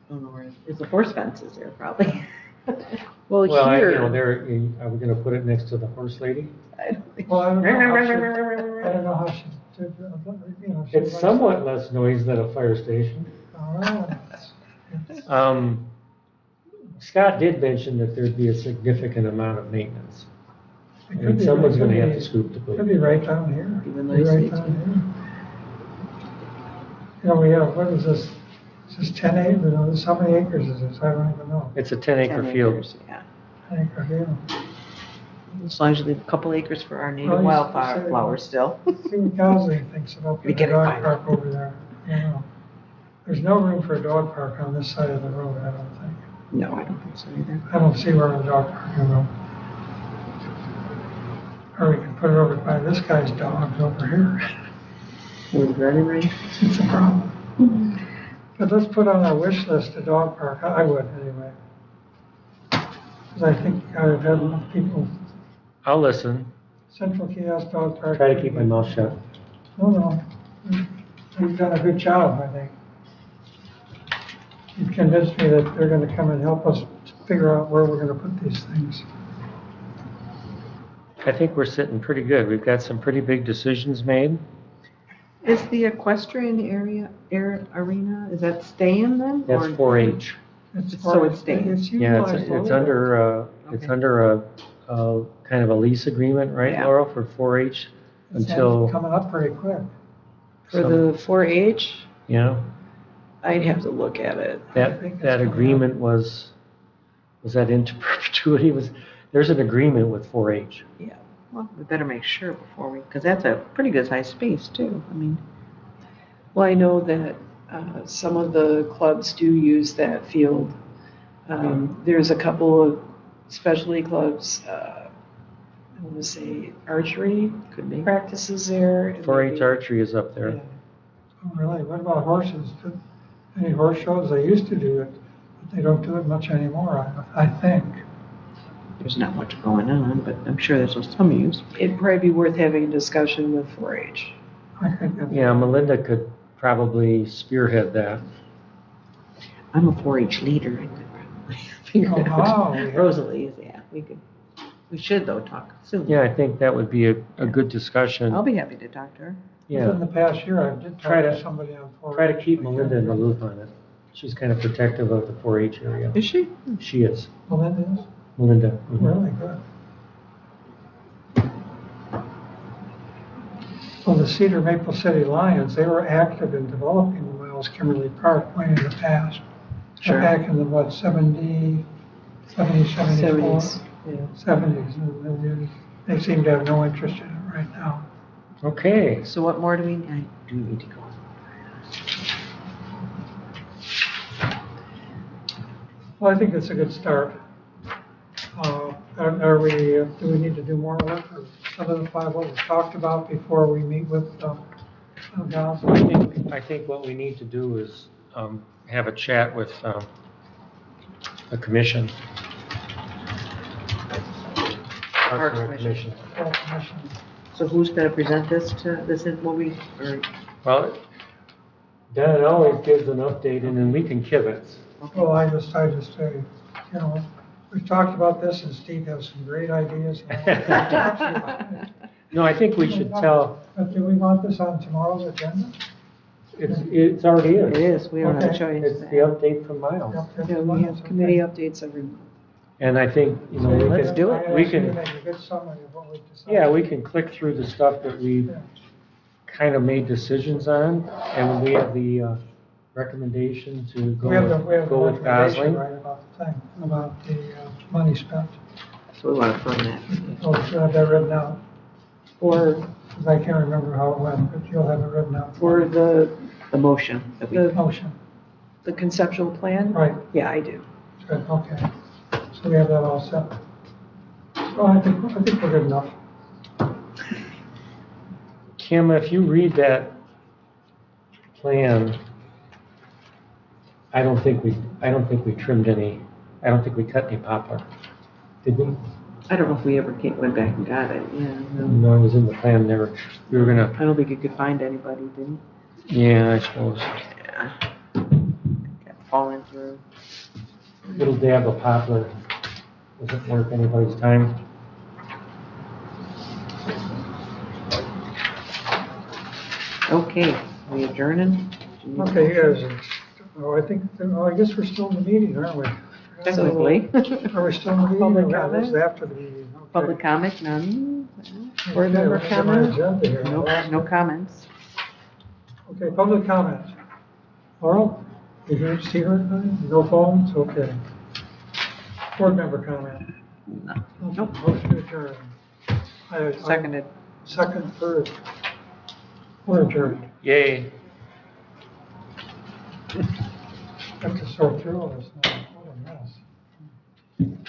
don't know where, there's a horse fences there probably. Well, Well, here, are we gonna put it next to the horse lady? I don't think- Well, I don't know how she did, she It's likes- somewhat less noise than a fire station. Oh, it's- Scott did mention that there'd be a significant amount of maintenance. it could And be- someone's it could gonna have be- to scoop the Could boot. be right down here. Even Could be though right you say down here. You know, we have, what is this? Is this 10 acres? No, this, how many acres is this? I don't even know. It's a 10-acre 10 field. acres, yeah. 10 acre field. As long as you leave a couple acres for our native Well, you wildflower said- flowers still. See what Gosley thinks about We putting a get it dog fine. park over there. I don't know. There's no room for a dog park on this side of the road, I don't think. No, I don't think so either. I don't see where a dog park can go. Or we can put it over by this guy's dogs over here. With running range? It's a problem. But let's put on our wish list a dog park. I would anyway. Because I think I've had enough people, I'll listen, Central Kiosk Dog Park. try to keep my mouth shut. No. We've done a good job, I think. You've convinced me that they're gonna come and help us figure out where we're gonna put these things. I think we're sitting pretty good. We've got some pretty big decisions made. Is the equestrian arena, is that staying then? That's or- 4-H. So it's staying. It's Yeah, utilized it's all over. under, it's Okay. under a kind of a lease agreement, right, Yeah. Laurel, for 4-H? It's Until, coming up pretty quick. for the 4-H, yeah, I'd have to look at it. I think it's that coming up. agreement was that into perpetuity? There's an agreement with 4-H. Yeah, well, we better make sure before we, because that's a pretty good sized space too. I mean, Well, I know that some of the clubs do use that field. There's a couple of specialty clubs, I want to say archery could be. practices there. and 4-H maybe- archery is up there. Yeah. Oh, really? What about horses? Any horse shows? They used to do it, but they don't do it much anymore, I think. There's not much going on, but I'm sure there's some use. It'd probably be worth having a discussion with 4-H. I think that's. Yeah, Melinda could probably spearhead that. I'm a 4-H leader. I could probably figure it Oh, out. yeah. Rosalie is, yeah, we should though talk soon. Yeah, I think that would be a good discussion. I'll be happy to talk to her. In Yeah, the past year, I did Try talk to- to somebody on 4-H. try to keep Melinda in the loop on it. She's kind of protective of the 4-H area. Is she? She is, Melinda is? Melinda. mhm. Really good. Well, the Cedar Maple City Lions, they were active in developing the Myles Kimmerly Park way in the past. Sure. Back in the, what, 70, 74? 70s, yeah. 70s. And they seem to have no interest in it right now. Okay, So what more do we, I do need to go. Well, I think that's a good start. Are we, do we need to do more work or solidify what we talked about before we meet with Gals? I think what we need to do is have a chat with the commission. Parks and Rec Commission. So who's gonna present this to, this is what we, or, Well, Dan always gives an update and then we can kibitz. Well, I just say, you know, we've talked about this and Steve has some great ideas. No, I think we should tell, But do we want this on tomorrow's agenda? it's already it is. is, we don't have a choice. It's the update from Miles. Yeah, we have committee updates every, And I think, you know, we Let's can. do it. We can, Make a good summary of what we've decided. yeah, we can click through the stuff that we kind of made decisions on, and we have the recommendation to We have the go with recommendation, Gosling. right, about the thing, about the money spent. So we wanna firm that. Oh, should I have that written out? or, Because I can't remember how it went, but you'll have it written out. or the, The motion that we, the, Motion, the conceptual plan? right, Yeah, I do. good, okay. So we have that all set. Well, I think we're good enough. Kim, if you read that plan, I don't think we trimmed any, I don't think we cut any poplar. Did we? I don't know if we ever went back and got it, yeah. No. No, it was in the plan, never, we were gonna, I don't think you could find anybody, didn't yeah, I suppose. Yeah. Kept falling through. Little dab of poplar wasn't worth anybody's time. Okay, we adjourning? Okay, you guys, oh, I guess we're still in the meeting, aren't we? Technically. Are we still in the meeting? Public Yeah, this is comment? after the meeting. Okay. Public comment, none? Board member Okay, what's on my comment? agenda here? No, no comments. Okay, public comment. Laurel, you hear, see her? No phones? Okay. Board member comment. No. Nope. Motion adjourned. Seconded. Second, third. We're adjourned. Yay. Have to sort through all this now. What a mess.